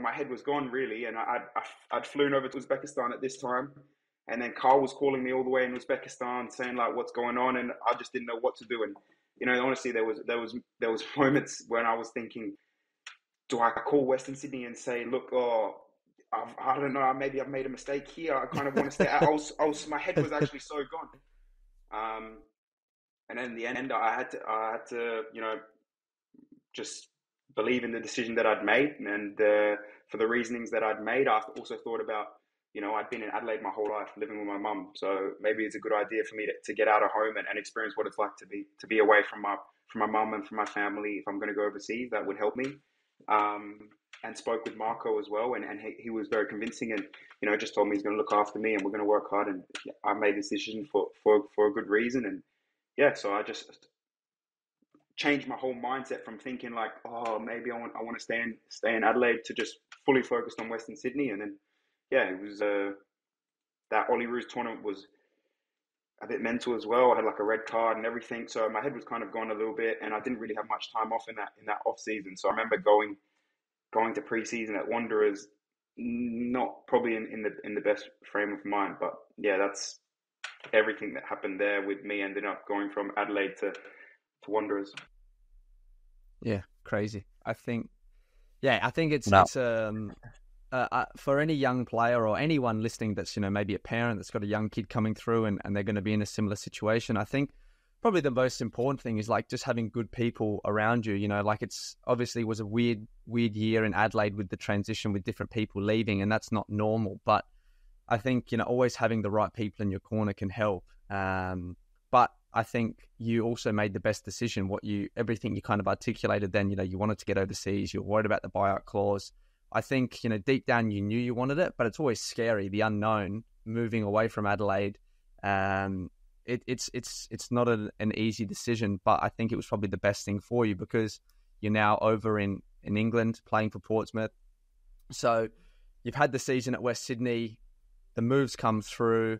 my head was gone really. And I'd flown over to Uzbekistan at this time. And then Carl was calling me all the way in Uzbekistan saying like, what's going on? And I just didn't know what to do. And, you know, honestly, there was moments when I was thinking, do I call Western Sydney and say, look, I don't know, maybe I've made a mistake here. I kind of want to stay. My head was actually so gone. And then in the end, I had to, you know, just believe in the decision that I'd made, and for the reasonings that I'd made, I also thought about, you know, I'd been in Adelaide my whole life, living with my mum, so maybe it's a good idea for me to get out of home and experience what it's like to be away from my mum and from my family. If I'm going to go overseas, that would help me. And spoke with Marco as well, and he was very convincing, and you know, just told me he's going to look after me and we're going to work hard, and I made this decision for a good reason. And yeah, so I just changed my whole mindset from thinking like, oh, maybe I want to stay in Adelaide, to just fully focused on Western Sydney. And then yeah, it was that Ollie Roos tournament was a bit mental as well. I had like a red card and everything, so my head was kind of gone a little bit, and I didn't really have much time off in that off season. So I remember going to pre-season at Wanderers, not probably in the best frame of mind, but yeah, that's everything that happened there with me ending up going from Adelaide to Wanderers. Yeah, crazy. I think it's for any young player or anyone listening that's, you know, maybe a parent that's got a young kid coming through and they're going to be in a similar situation. I think probably the most important thing is like just having good people around you. You know, like it's obviously was a weird year in Adelaide with the transition with different people leaving, and that's not normal. But I think, you know, always having the right people in your corner can help. But I think you also made the best decision. Everything you kind of articulated then, you know, you wanted to get overseas, you're worried about the buyout clause. I think, you know, deep down you knew you wanted it, but it's always scary, the unknown, moving away from Adelaide. It's not an easy decision, but I think it was probably the best thing for you because you're now over in England playing for Portsmouth. So you've had the season at West Sydney, the moves come through.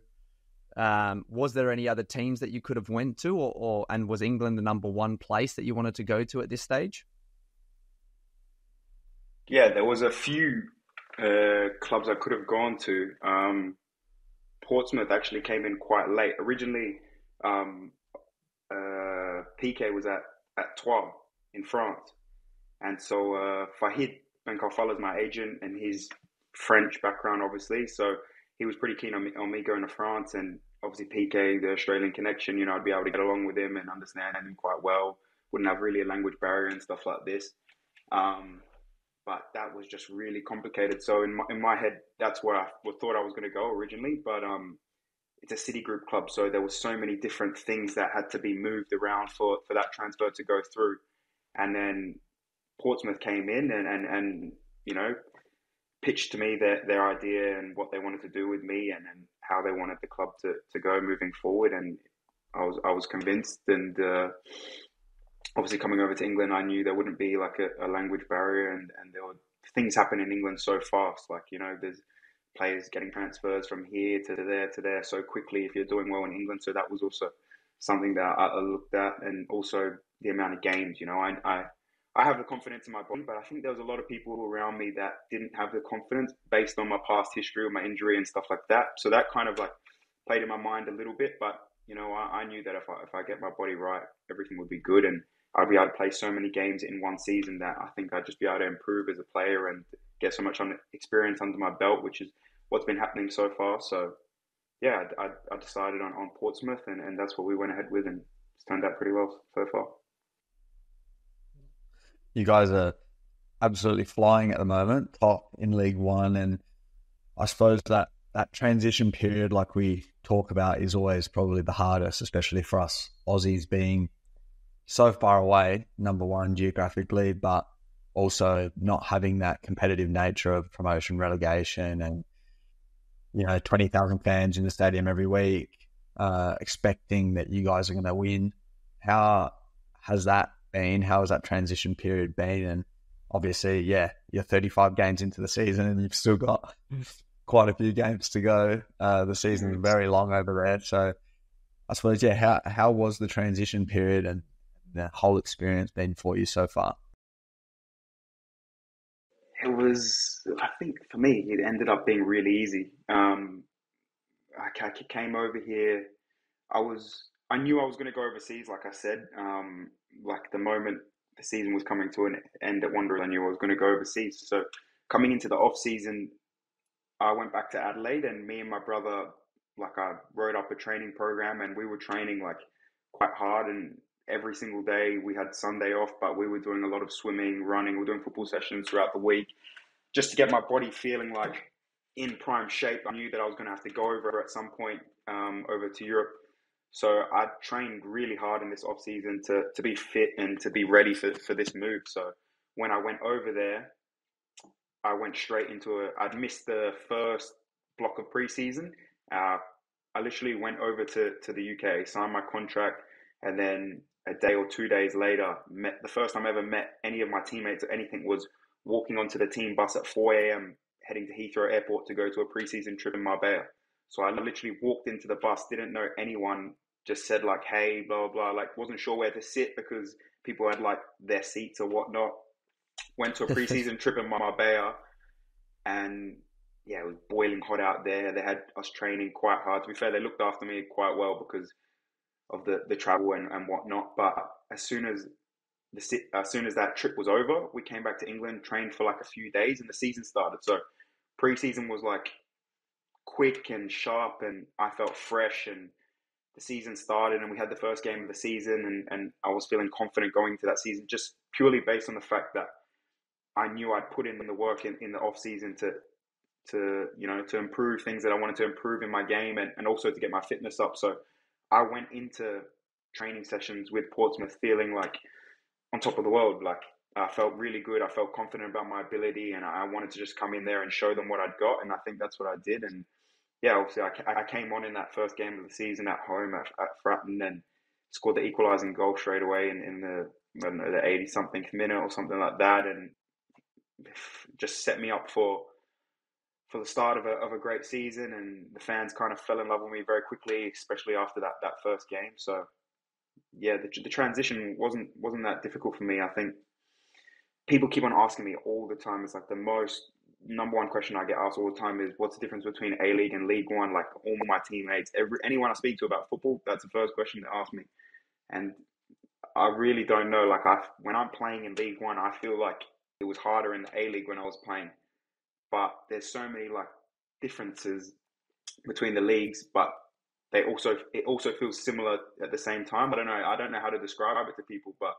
Was there any other teams that you could have went to, and was England the number one place that you wanted to go to at this stage? Yeah, there was a few clubs I could have gone to. Portsmouth actually came in quite late. Originally, PK was at Troyes in France, and so Fahid Benkalfala is my agent, and he's French background, obviously. So he was pretty keen on me going to France, and obviously PK, the Australian connection, you know, I'd be able to get along with him and understand him quite well. Wouldn't have really a language barrier and stuff like this. But that was just really complicated. So in my head, that's where I thought I was going to go originally. But it's a city group club, so there were so many different things that had to be moved around for that transfer to go through. And then Portsmouth came in and you know, pitched to me their idea and what they wanted to do with me and how they wanted the club to go moving forward. And I was convinced. And obviously coming over to England, I knew there wouldn't be like a language barrier, and there were things happen in England so fast. Like, you know, there's players getting transfers from here to there so quickly if you're doing well in England. So that was also something that I looked at, and also the amount of games. You know, I have the confidence in my body, but I think there was a lot of people around me that didn't have the confidence based on my past history or my injury and stuff like that. So that kind of like played in my mind a little bit. But, you know, I knew that if I get my body right, everything would be good. And I'd be able to play so many games in one season that I think I'd just be able to improve as a player and get so much experience under my belt, which is what's been happening so far. So, yeah, I decided on Portsmouth, and that's what we went ahead with, and it's turned out pretty well so far. You guys are absolutely flying at the moment, top in League One, and I suppose that transition period, like we talk about, is always probably the hardest, especially for us Aussies being so far away, number one geographically, but also not having that competitive nature of promotion, relegation, and, you know, 20,000 fans in the stadium every week, expecting that you guys are going to win. How has that been? How has that transition period been? And obviously, yeah, you're 35 games into the season and you've still got quite a few games to go. The season's very long over there. So I suppose, yeah, how was the transition period and the whole experience been for you so far? It was, I think for me, it ended up being really easy. I came over here. I knew I was going to go overseas, like I said. Like the moment the season was coming to an end at Wanderers, I knew I was going to go overseas. So coming into the off season, I went back to Adelaide, and me and my brother, like I wrote up a training program, and we were training like quite hard. And every single day we had Sunday off, but we were doing a lot of swimming, running. We were doing football sessions throughout the week, just to get my body feeling like in prime shape. I knew that I was going to have to go over at some point over to Europe. So I trained really hard in this off season to be fit and to be ready for this move. So when I went over there, I went straight into I'd missed the first block of preseason. I literally went over to the UK, signed my contract, and then a day or 2 days later, the first time I ever met any of my teammates or anything was walking onto the team bus at 4 a.m. heading to Heathrow Airport to go to a preseason trip in Marbella. So I literally walked into the bus, didn't know anyone, just said like, hey, blah, blah, blah, like wasn't sure where to sit because people had like their seats or whatnot. Went to a preseason trip in Marbella, and yeah, it was boiling hot out there. They had us training quite hard. To be fair, they looked after me quite well because of the travel and whatnot. But as soon as that trip was over, we came back to England, trained for like a few days, and the season started. So preseason was like quick and sharp, and I felt fresh, and the season started, and we had the first game of the season, and I was feeling confident going into that season, just purely based on the fact that I knew I'd put in the work in the off season to improve things that I wanted to improve in my game, and also to get my fitness up. So I went into training sessions with Portsmouth feeling like on top of the world. Like I felt really good. I felt confident about my ability, and I wanted to just come in there and show them what I'd got. And I think that's what I did. And yeah, obviously I came on in that first game of the season at home at Fratton and scored the equalising goal straight away in the 80-something minute or something like that, and just set me up for the start of a great season. And the fans kind of fell in love with me very quickly, especially after that first game. So yeah, the transition wasn't that difficult for me. I think people keep on asking me all the time. It's like the most number one question I get asked all the time is, what's the difference between A-League and League One? Like all my teammates, anyone I speak to about football, that's the first question they ask me. And I really don't know. Like when I'm playing in League One, I feel like it was harder in the A-League when I was playing. But there's so many like differences between the leagues, but it also feels similar at the same time. I don't know how to describe it to people, but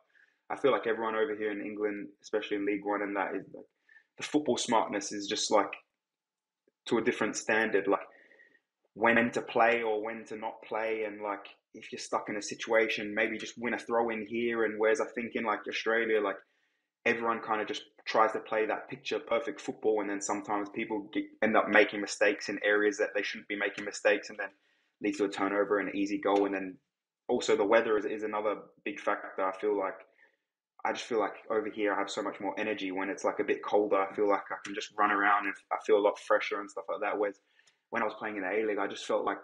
I feel like everyone over here in England, especially in League One, and that is like the football smartness is just like to a different standard. Like when to play or when to not play, and like if you're stuck in a situation, maybe just win a throw in here. And whereas I think in like Australia, like everyone kind of just tries to play that picture perfect football, and then sometimes people end up making mistakes in areas that they shouldn't be making mistakes, and then leads to a turnover and an easy goal. And then also the weather is another big factor. I just feel like over here I have so much more energy when it's like a bit colder. I feel like I can just run around and I feel a lot fresher and stuff like that. Whereas when I was playing in the A-League, I just felt like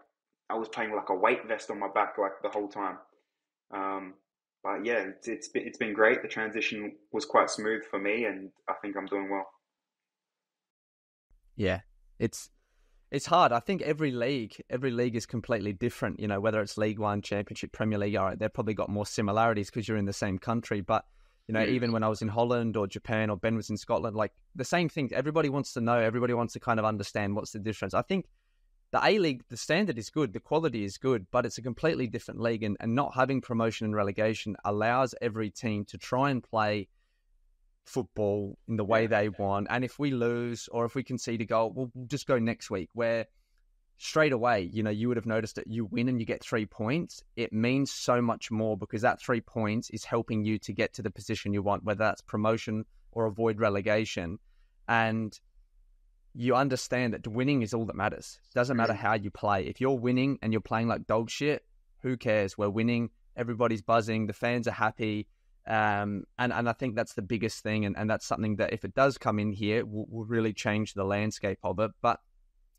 I was playing like a weight vest on my back like the whole time. But yeah, it's been great. The transition was quite smooth for me, and I think I'm doing well. Yeah, it's hard. I think every league is completely different. You know, whether it's League One, Championship, Premier League, all right, they've probably got more similarities because you're in the same country. But you know, even when I was in Holland or Japan or Ben was in Scotland, like the same thing. Everybody wants to know. Everybody wants to kind of understand what's the difference. I think the A-League, the standard is good, the quality is good, but it's a completely different league. And not having promotion and relegation allows every team to try and play football in the way they want. And if we lose or if we concede a goal, we'll just go next week, where straight away, you know, you would have noticed that you win and you get 3 points. It means so much more because that 3 points is helping you to get to the position you want, whether that's promotion or avoid relegation. And you understand that winning is all that matters. It doesn't matter how you play. If you're winning and you're playing like dog shit, who cares? We're winning. Everybody's buzzing. The fans are happy. And I think that's the biggest thing, and that's something that if it does come in here, will really change the landscape of it. But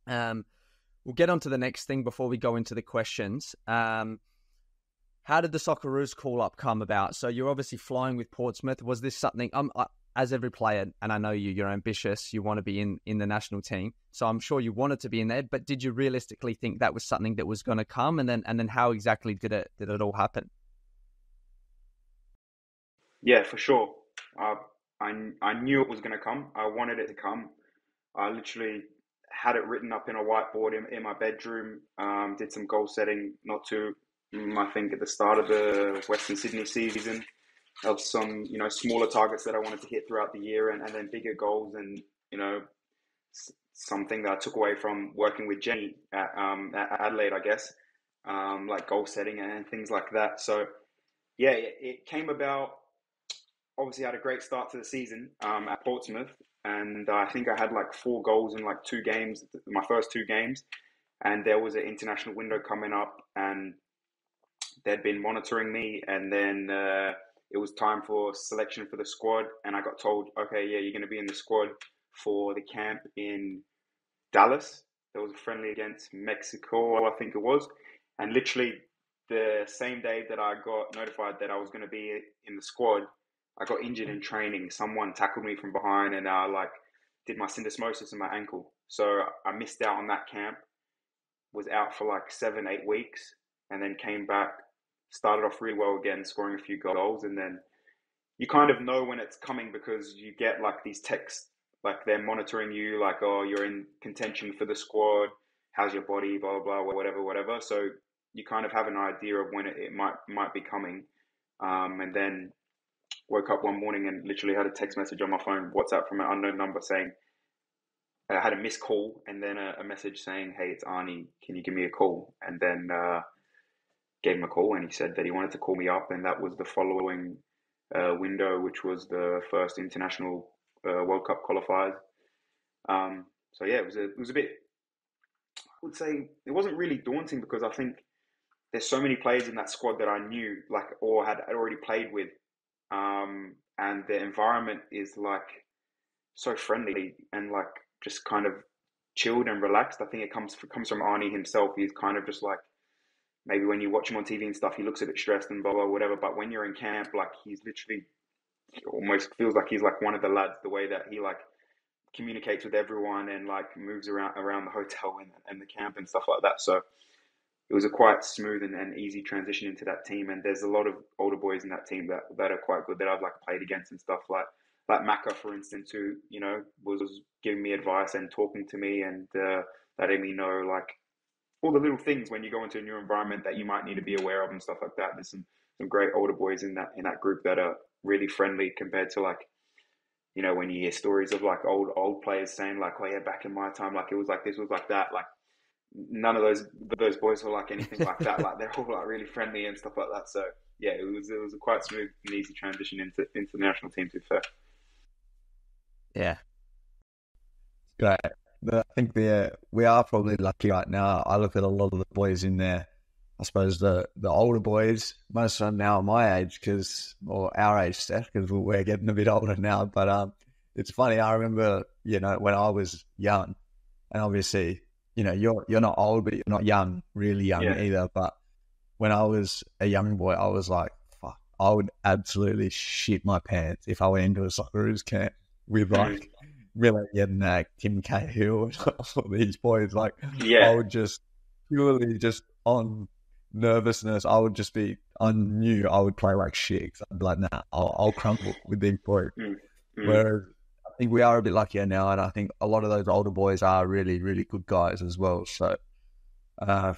we'll get on to the next thing before we go into the questions. How did the Socceroos call-up come about? So you're obviously flying with Portsmouth. Was this something, as every player, and I know you're ambitious, you want to be in the national team, so I'm sure you wanted to be in there, but did you realistically think that was something that was going to come? And then how exactly did it all happen? Yeah, for sure. I knew it was going to come. I wanted it to come. I literally had it written up in a whiteboard in my bedroom. Did some goal setting, I think at the start of the Western Sydney season, of some smaller targets that I wanted to hit throughout the year, and then bigger goals, and something that I took away from working with Jenny at Adelaide, I guess, like goal setting and things like that. So yeah, it came about. Obviously, I had a great start to the season at Portsmouth, and I think I had like 4 goals in like 2 games, my first 2 games, and there was an international window coming up, and they'd been monitoring me, and then it was time for selection for the squad, and I got told, okay, yeah, you're going to be in the squad for the camp in Dallas. There was a friendly against Mexico, I think it was, and literally the same day that I got notified that I was going to be in the squad, I got injured in training. Someone tackled me from behind, and I did my syndesmosis in my ankle. So I missed out on that camp, was out for like 7-8 weeks, and then came back, started off really well again, scoring a few goals. And then you kind of know when it's coming because you get like these texts, like they're monitoring you, like, oh, you're in contention for the squad. How's your body? Blah, blah, blah, whatever. So you kind of have an idea of when it might be coming. And then woke up one morning and literally had a text message on my phone, WhatsApp, from an unknown number saying, I had a missed call, and then a message saying, hey, it's Arnie, can you give me a call? And then gave him a call, and he said that he wanted to call me up, and that was the following window, which was the first international World Cup qualifiers. So yeah, it was a bit, I would say, it wasn't really daunting because I think there's so many players in that squad that I knew, like, or had already played with. And the environment is like so friendly and like just kind of chilled and relaxed. I think it comes from Arnie himself. He's kind of just like, maybe when you watch him on TV and stuff, he looks a bit stressed and blah, blah, whatever. But when you're in camp, like he's literally almost feels like he's like one of the lads, the way that he like communicates with everyone and like moves around the hotel and the camp and stuff like that. So it was a quite smooth and easy transition into that team. And there's a lot of older boys in that team that are quite good that I've like played against and stuff, like Maka, for instance, who, was giving me advice and talking to me and letting me know like all the little things when you go into a new environment that you might need to be aware of and stuff like that. There's some great older boys in that group that are really friendly compared to like, when you hear stories of like old players saying like, oh yeah, back in my time, like it was like this, was like that, like none of those boys were like anything like that. Like they're all like really friendly and stuff like that. So yeah, it was a quite smooth and easy transition into the national team, to be fair. Yeah. Great. But I think we are probably lucky right now. I look at a lot of the boys in there. I suppose the older boys, most of them now are my age, or our age, Stef, because we're getting a bit older now. But it's funny. I remember, when I was young, and obviously, you're not old, but you're not young, really young either. But when I was a young boy, I was like, fuck, I would absolutely shit my pants if I went into a Socceroos camp with like really getting Kim Cahill and all these boys. Like, I would just purely just on nervousness, I knew I would play like shit. I'd be like, nah, I'll crumble with these boys. Whereas I think we are a bit luckier now, and I think a lot of those older boys are really, really good guys as well. So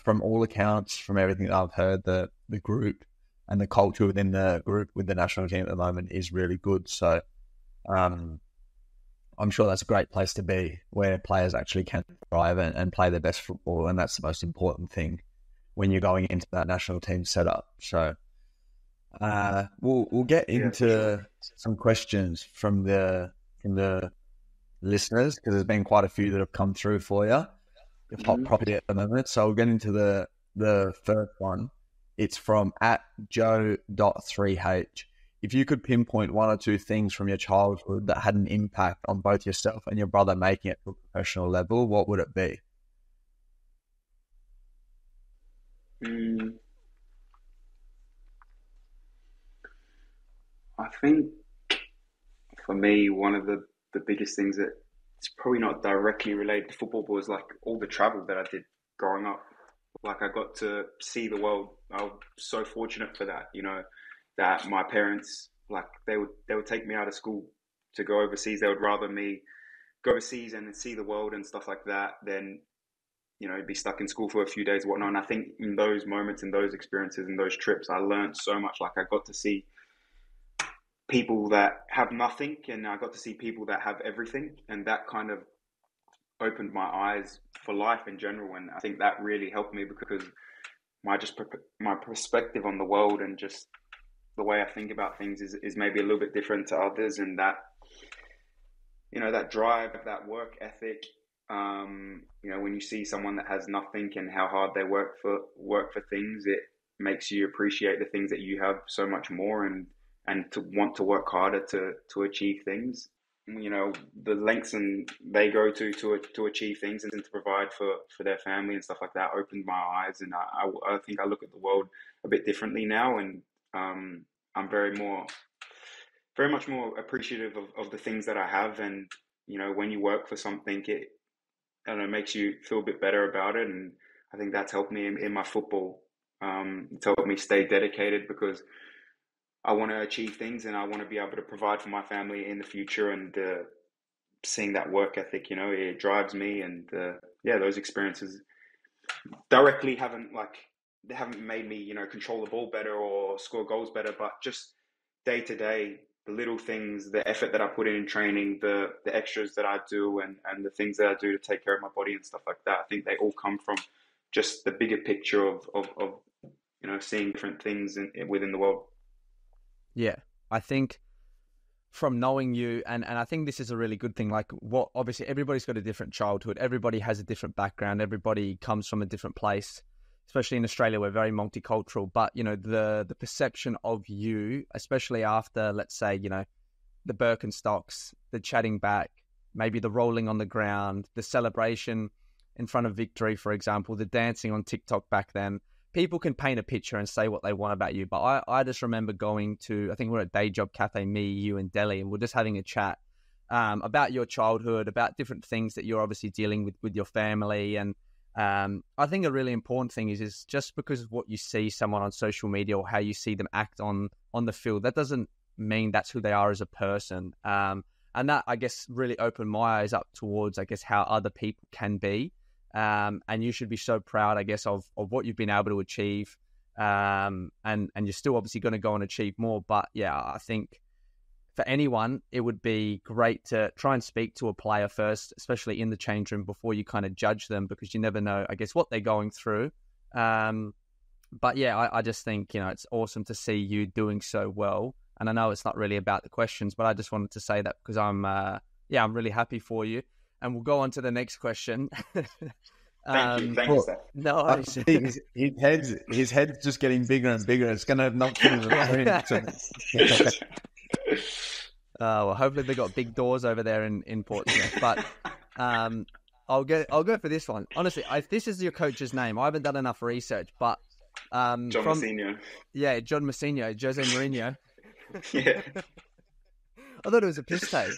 from all accounts, from everything that I've heard, the group and the culture within the group with the national team at the moment is really good. So I'm sure that's a great place to be, where players actually can thrive and play their best football, and that's the most important thing when you're going into that national team setup. So we'll get into some questions from the listeners, because there's been quite a few that have come through for you. You're hot property at the moment, so we'll get into the first one. It's from @joe.3h. if you could pinpoint one or two things from your childhood that had an impact on both yourself and your brother making it to a professional level, what would it be? I think for me, one of the biggest things that it's probably not directly related to football, but was like all the travel that I did growing up. Like I got to see the world. I was so fortunate for that, that my parents, like they would take me out of school to go overseas. They would rather me go overseas and see the world and stuff like that than, be stuck in school for a few days, whatnot. And I think in those moments, in those experiences, in those trips, I learned so much. Like I got to see people that have nothing, and I got to see people that have everything, and that kind of opened my eyes for life in general. And I think that really helped me because my perspective on the world and just the way I think about things is maybe a little bit different to others, and that that drive, that work ethic. When you see someone that has nothing and how hard they work for things, it makes you appreciate the things that you have so much more, and to want to work harder to achieve things. The lengths and they go to achieve things and to provide for their family and stuff like that opened my eyes, and I think I look at the world a bit differently now, and I'm very much more appreciative of the things that I have. And when you work for something, it I don't know, makes you feel a bit better about it, and I think that's helped me in my football. It's helped me stay dedicated because I want to achieve things and I want to be able to provide for my family in the future, and seeing that work ethic, it drives me. And those experiences directly haven't made me, control the ball better or score goals better, but just day to day, the little things, the effort that I put in training, the extras that I do, and the things that I do to take care of my body and stuff like that. I think they all come from just the bigger picture of seeing different things within the world. Yeah, I think from knowing you, and I think this is a really good thing, obviously everybody's got a different childhood, everybody has a different background, everybody comes from a different place, especially in Australia, we're very multicultural, but, the perception of you, especially after, let's say, the Birkenstocks, the chatting back, maybe the rolling on the ground, the celebration in front of victory, for example, the dancing on TikTok back then, people can paint a picture and say what they want about you. But I just remember going to, I think we're at Day Job Cafe, me, you, and Delhi, and we're just having a chat about your childhood, about different things that you're obviously dealing with your family. And I think a really important thing is just because of what you see someone on social media or how you see them act on the field, that doesn't mean that's who they are as a person. And that, I guess, really opened my eyes up towards, I guess, how other people can be. And you should be so proud, I guess, of what you've been able to achieve. And you're still obviously going to go and achieve more. But yeah, I think for anyone, it would be great to try and speak to a player first, especially in the change room, before you kind of judge them, because you never know, I guess, what they're going through. But yeah, I just think, it's awesome to see you doing so well. And I know it's not really about the questions, but I just wanted to say that because I'm really happy for you. And we'll go on to the next question. Thank you, Stef. No, his head's just getting bigger and bigger. It's going to knock him in the screen. Well, hopefully they got big doors over there in Portsmouth. But I'll go for this one. Honestly, if this is your coach's name, I haven't done enough research. But John Mousinho. Yeah, John Mousinho, Jose Mourinho. Yeah, I thought it was a piss take.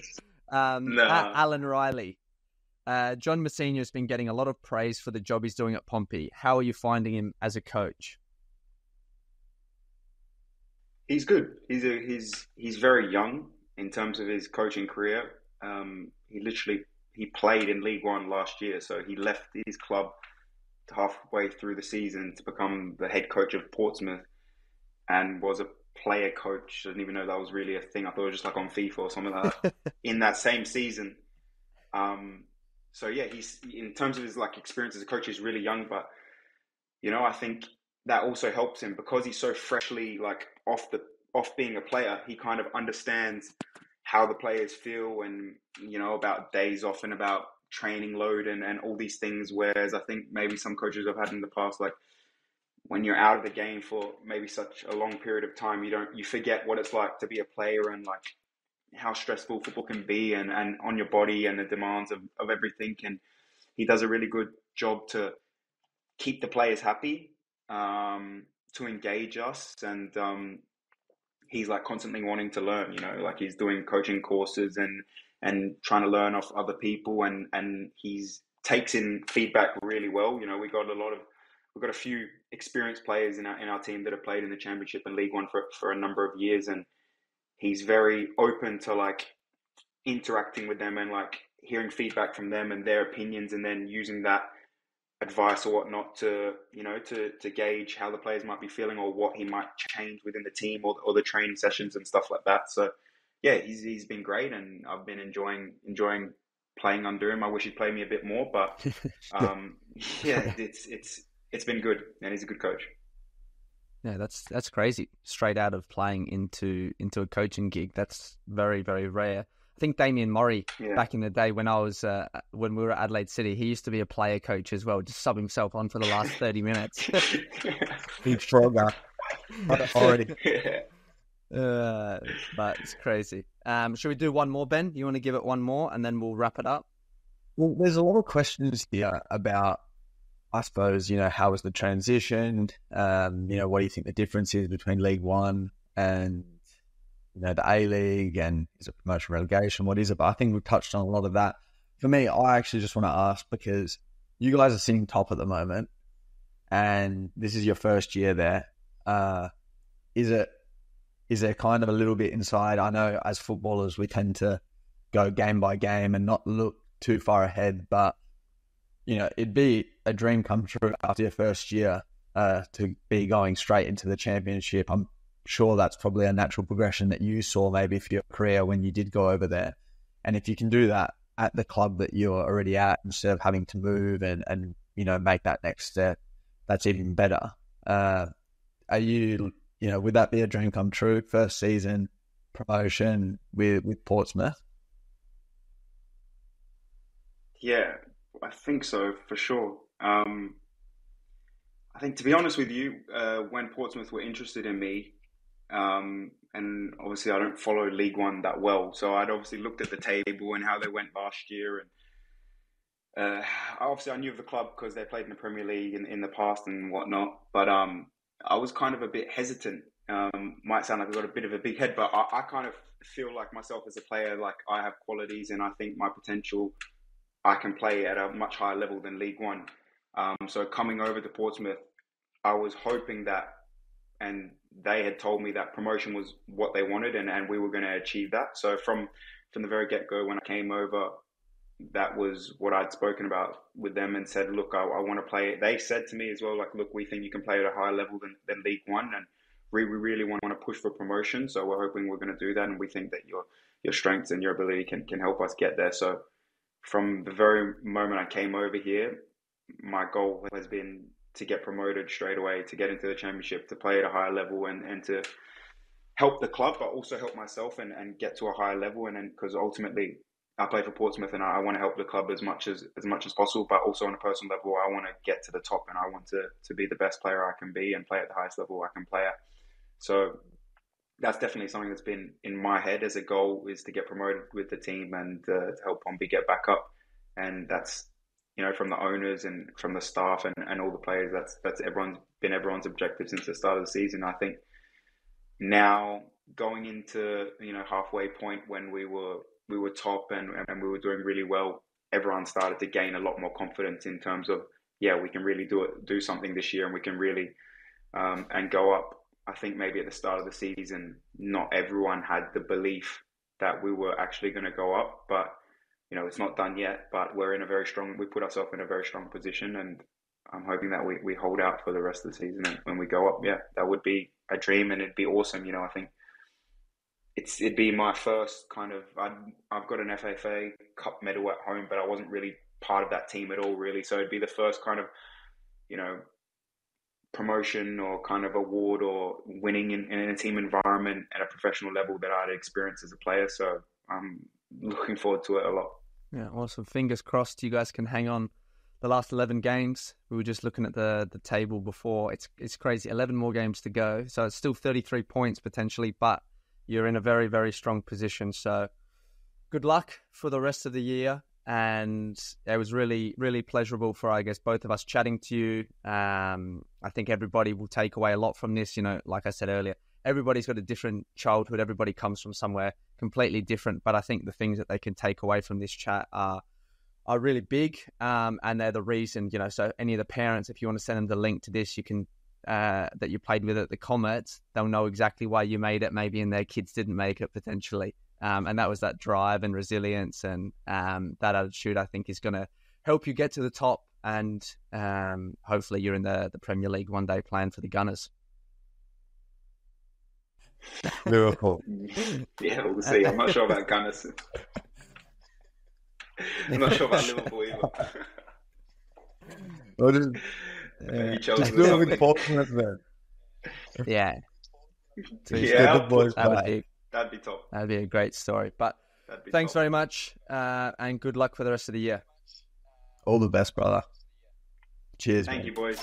No. Alan Riley. John Mousinho has been getting a lot of praise for the job he's doing at Pompey. How are you finding him as a coach? He's good. He's very young in terms of his coaching career. He played in League One last year, so he left his club halfway through the season to become the head coach of Portsmouth, and was a player coach. I didn't even know that was really a thing. I thought it was just like on FIFA or something like that. In that same season. So yeah, he's, in terms of his experience as a coach, he's really young, but I think that also helps him because he's so freshly off being a player. He kind of understands how the players feel and about days off and about training load and all these things. Whereas I think maybe some coaches I've had in the past, when you're out of the game for maybe such a long period of time, you forget what it's like to be a player and like how stressful football can be and on your body and the demands of everything. And he does a really good job to keep the players happy, to engage us. And he's like constantly wanting to learn, like he's doing coaching courses and trying to learn off other people. And he's takes in feedback really well. We've got a few experienced players in our team that have played in the Championship and League One for a number of years. And he's very open to like interacting with them and like hearing feedback from them and their opinions, and then using that advice or whatnot to gauge how the players might be feeling or what he might change within the team or the training sessions and stuff like that. So yeah, he's been great, and I've been enjoying playing under him. I wish he'd play me a bit more, but yeah, it's been good, and he's a good coach. Yeah, that's crazy. Straight out of playing into a coaching gig. That's very, very rare. I think Damien Murray, back in the day when when we were at Adelaide City, he used to be a player coach as well, just sub himself on for the last 30 minutes. Big frogger. Already. But it's crazy. Should we do one more, Ben? You want to give it one more and then we'll wrap it up? Well, there's a lot of questions here about, I suppose, how was the transition? What do you think the difference is between League One and, the A-League, and is it promotion relegation? What is it? But I think we've touched on a lot of that. For me, I actually just want to ask, because you guys are sitting top at the moment and this is your first year there. Is there kind of a little bit inside? I know as footballers, we tend to go game by game and not look too far ahead, but it'd be a dream come true after your first year to be going straight into the Championship. I'm sure that's probably a natural progression that you saw maybe for your career when you did go over there. And if you can do that at the club that you're already at, instead of having to move and make that next step, that's even better. Are you, would that be a dream come true? First season promotion with Portsmouth? Yeah, I think so, for sure. I think, to be honest with you, when Portsmouth were interested in me, and obviously I don't follow League One that well, so I'd obviously looked at the table and how they went last year, and obviously I knew of the club because they played in the Premier League in the past and whatnot, but I was kind of a bit hesitant. Might sound like I've got a bit of a big head, but I kind of feel like myself as a player, like I have qualities and I think my potential, I can play at a much higher level than League One. So coming over to Portsmouth, I was hoping that, and they had told me that promotion was what they wanted, and we were going to achieve that. So from the very get-go, when I came over, that was what I'd spoken about with them and said, look, I want to play. They said to me as well, like, look, we think you can play at a higher level than League One, and we really want to push for promotion. So we're hoping we're going to do that, and we think that your strengths and your ability can help us get there. So from the very moment I came over here, my goal has been to get promoted straight away, to get into the Championship, to play at a higher level, and to help the club, but also help myself and get to a higher level. And then, because ultimately I play for Portsmouth and I want to help the club as much as possible, but also on a personal level, I want to get to the top and I want to be the best player I can be and play at the highest level I can play at. So that's definitely something that's been in my head as a goal, is to get promoted with the team and to help Pompey get back up. And that's, from the owners and from the staff and all the players, that's everyone's objective since the start of the season. I think now going into, halfway point when we were top and we were doing really well, everyone started to gain a lot more confidence in terms of, we can really do something this year, and we can really and go up. I think maybe at the start of the season, not everyone had the belief that we were actually going to go up, but it's not done yet, but we put ourselves in a very strong position, and I'm hoping that we hold out for the rest of the season. And when we go up, that would be a dream, and it'd be awesome. I think it'd be my first kind of, I've got an FFA Cup medal at home, but I wasn't really part of that team at all, really. So it'd be the first kind of, promotion or kind of award or winning in a team environment at a professional level that I'd experienced as a player. So I'm looking forward to it a lot. Yeah, awesome. Fingers crossed you guys can hang on the last 11 games. We were just looking at the table before. It's crazy. 11 more games to go. So it's still 33 points potentially, but you're in a very, very strong position. So good luck for the rest of the year. And it was really, really pleasurable for, I guess, both of us chatting to you. I think everybody will take away a lot from this. You know, like I said earlier, everybody's got a different childhood. Everybody comes from somewhere completely different. But I think the things that they can take away from this chat are really big. And they're the reason, you know, so any of the parents, if you want to send them the link to this, you can, that you played with at the Comets, they'll know exactly why you made it, maybe, and their kids didn't make it potentially. And that was that drive and resilience and that attitude, I think, is going to help you get to the top. And hopefully you're in the Premier League one day playing for the Gunners. Liverpool. Yeah, we'll see. I'm not sure about Gunners. I'm not sure about Liverpool either. Well, just do it with Portsmouth then. Yeah. Yeah, the boys that'd be top. That'd be a great story. But thanks very much, and good luck for the rest of the year. All the best, brother. Cheers. Thank you, boys.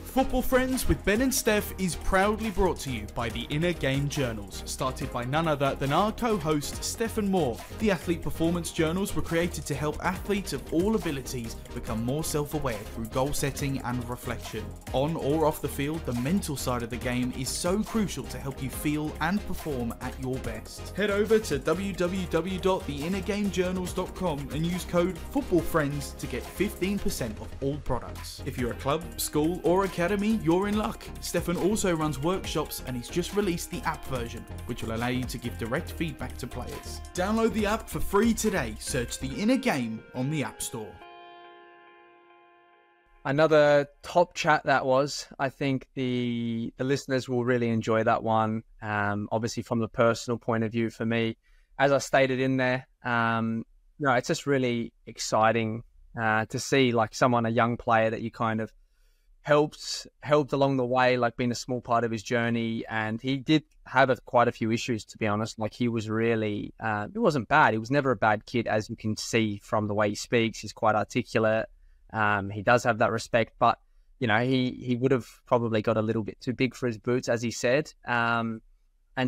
Football Friends with Ben and Stef is proudly brought to you by the Inner Game Journals, started by none other than our co-host Stefan Moore. The Athlete Performance Journals were created to help athletes of all abilities become more self-aware through goal setting and reflection. On or off the field, the mental side of the game is so crucial to help you feel and perform at your best. Head over to www.theinnergamejournals.com and use code FOOTBALLFRIENDS to get 15% off all products. If you're a club, school or academy, you're in luck. Stefan also runs workshops and he's just released the app version, which will allow you to give direct feedback to players. Download the app for free today. Search The Inner Game on the App Store. Another top chat that was. I think the listeners will really enjoy that one. Obviously, from the personal point of view for me, as I stated in there, it's just really exciting to see like someone, a young player that you kind of helped along the way, like being a small part of his journey. And he did have quite a few issues, to be honest. Like he was really, it wasn't bad. He was never a bad kid, as you can see from the way he speaks. He's quite articulate. He does have that respect, but you know, he would have probably got a little bit too big for his boots, as he said. And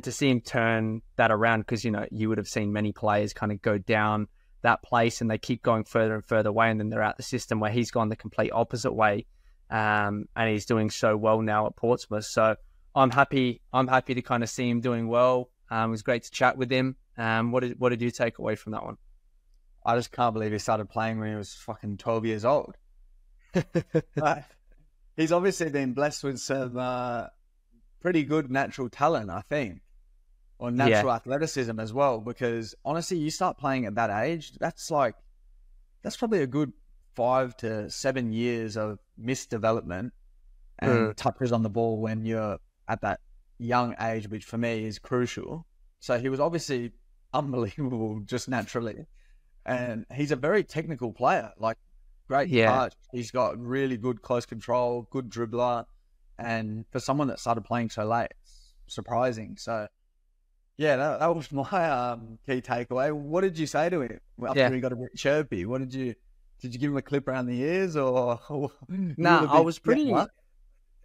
to see him turn that around, because you know, you would have seen many players kind of go down that place and they keep going further and further away, and then they're out the system, where he's gone the complete opposite way. And he's doing so well now at Portsmouth. So I'm happy to kind of see him doing well. It was great to chat with him. What did you take away from that one? I just can't believe he started playing when he was fucking 12 years old. He's obviously been blessed with some pretty good natural talent, I think, or natural athleticism as well. Because honestly, you start playing at that age, that's probably a good 5 to 7 years of misdevelopment and touches on the ball when you're at that young age, which for me is crucial. So he was obviously unbelievable just naturally. And he's a very technical player, like great touch. He's got really good close control, good dribbler. And for someone that started playing so late, it's surprising. So yeah, that was my key takeaway. What did you say to him after he got a bit chirpy? Did you give him a clip around the ears or? I was pretty.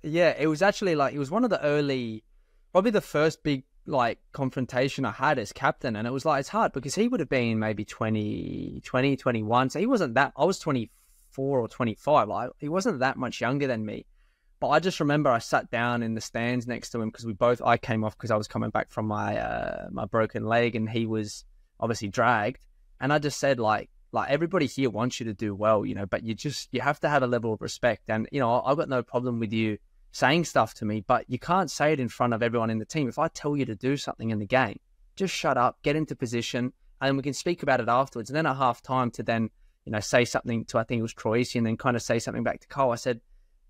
Yeah, it was actually like, it was one of the early, probably the first big like confrontation I had as captain. And it was like, it's hard because he would have been maybe 20, 21. So he wasn't that, I was 24 or 25. Like he wasn't that much younger than me. But I just remember I sat down in the stands next to him because I came off because I was coming back from my broken leg and he was obviously dragged. And I just said like everybody here wants you to do well, you know, but you have to have a level of respect. And, you know, I've got no problem with you saying stuff to me, but you can't say it in front of everyone in the team. If I tell you to do something in the game, just shut up, get into position, and then we can speak about it afterwards. And then at half time to then, you know, say something to, I think it was Troisi, and then kind of say something back to Cole. I said,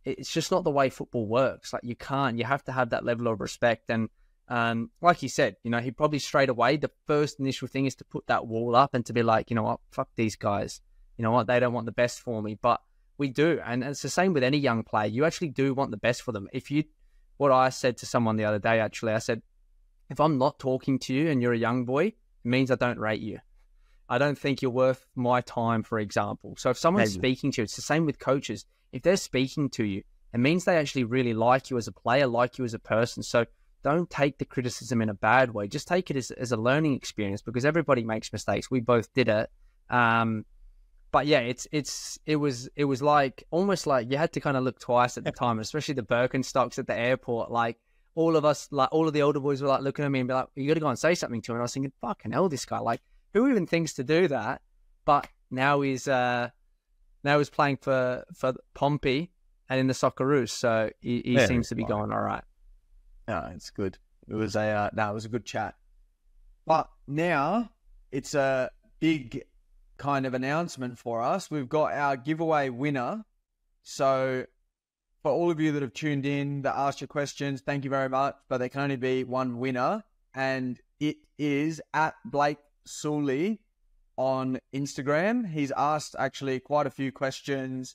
it's just not the way football works. Like you have to have that level of respect. And like he said, you know, he probably straight away, the first initial thing is to put that wall up and to be like, you know what, fuck these guys. You know what, they don't want the best for me, but we do. And it's the same with any young player. You actually do want the best for them. What I said to someone the other day, actually, I said, if I'm not talking to you and you're a young boy, it means I don't rate you. I don't think you're worth my time, for example. So if someone's speaking to you, it's the same with coaches. If they're speaking to you, it means they actually really like you as a player, like you as a person. So don't take the criticism in a bad way. Just take it as a learning experience, because everybody makes mistakes. We both did it. But yeah, it was like almost like you had to kind of look twice at the time, especially the Birkenstocks at the airport. Like all of us, like all of the older boys were like looking at me and be like, "You got to go and say something to him." And I was thinking, "Fucking hell, this guy! Like, who even thinks to do that?" But now he's playing for Pompey and in the Socceroos, so he seems to be going all right. No, it's good. It was it was a good chat. But now it's a big kind of announcement for us. We've got our giveaway winner. So for all of you that have tuned in, that asked your questions, thank you very much. But there can only be one winner, and it is at Blake Sully on Instagram. He's asked actually quite a few questions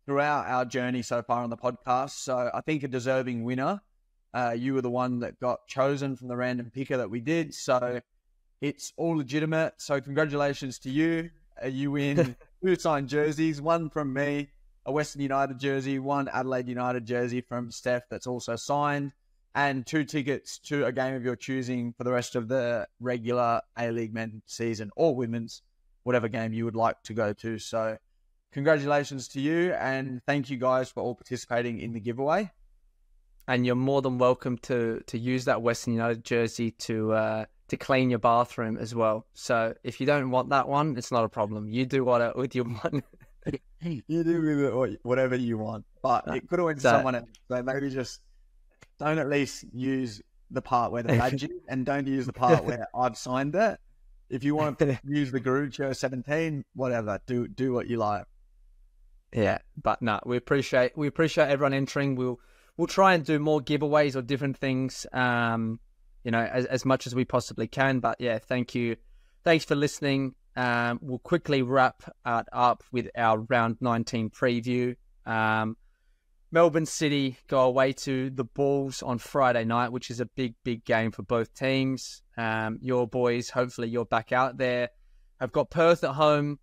throughout our journey so far on the podcast. So I think a deserving winner. You were the one that got chosen from the random picker that we did. So it's all legitimate. So congratulations to you. You win 2 signed jerseys, one from me, a Western United jersey, one Adelaide United jersey from Stef that's also signed, and 2 tickets to a game of your choosing for the rest of the regular A-League men season, or women's, whatever game you would like to go to. So congratulations to you, and thank you guys for all participating in the giveaway. And you're more than welcome to use that Western United jersey to clean your bathroom as well. So if you don't want that one, it's not a problem. You do what with your one. You do with it whatever you want. But it could have went to someone else. So maybe just don't at least use the part where the badge is, and don't use the part where I've signed it. If you want to use the Garucho 17, whatever, do what you like. Yeah, but no, we appreciate everyone entering. We'll try and do more giveaways or different things, as much as we possibly can. But yeah, thank you. Thanks for listening. We'll quickly wrap up with our round 19 preview. Melbourne City go away to the Bulls on Friday night, which is a big, big game for both teams. Your boys, hopefully you're back out there, have got Perth at home.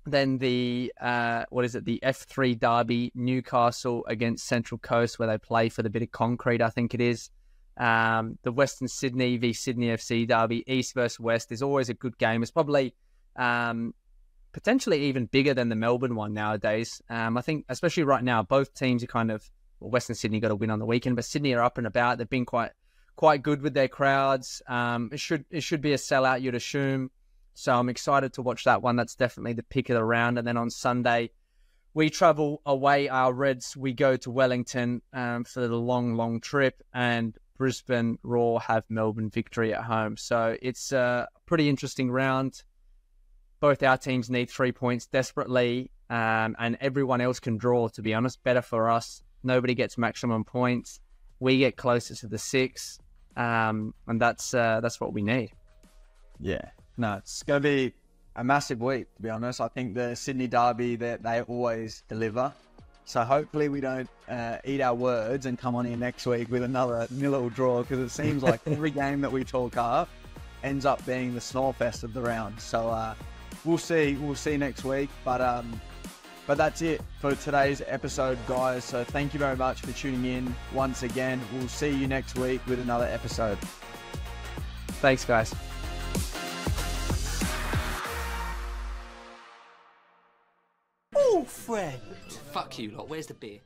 Then the the F3 derby, Newcastle against Central Coast, where they play for the bit of concrete, I think it is. The Western Sydney v Sydney FC derby, East versus West, is always a good game. It's probably potentially even bigger than the Melbourne one nowadays. I think, especially right now, both teams are kind of, Western Sydney got a win on the weekend, but Sydney are up and about. They've been quite good with their crowds. It should be a sellout, you'd assume. So I'm excited to watch that one. That's definitely the pick of the round. And then on Sunday, we travel away. Our Reds, we go to Wellington for the long, long trip. And Brisbane Roar have Melbourne Victory at home. So it's a pretty interesting round. Both our teams need 3 points desperately. And everyone else can draw, to be honest. Better for us. Nobody gets maximum points. We get closer to the 6. And that's what we need. Yeah. No, it's going to be a massive week, to be honest. I think the Sydney derby, they always deliver. So hopefully we don't eat our words and come on here next week with another nil draw, because it seems like every game that we talk up ends up being the snore fest of the round. So we'll see. We'll see next week. But that's it for today's episode, guys. So thank you very much for tuning in once again. We'll see you next week with another episode. Thanks, guys. Oh, Fred. Fuck you lot, where's the beer?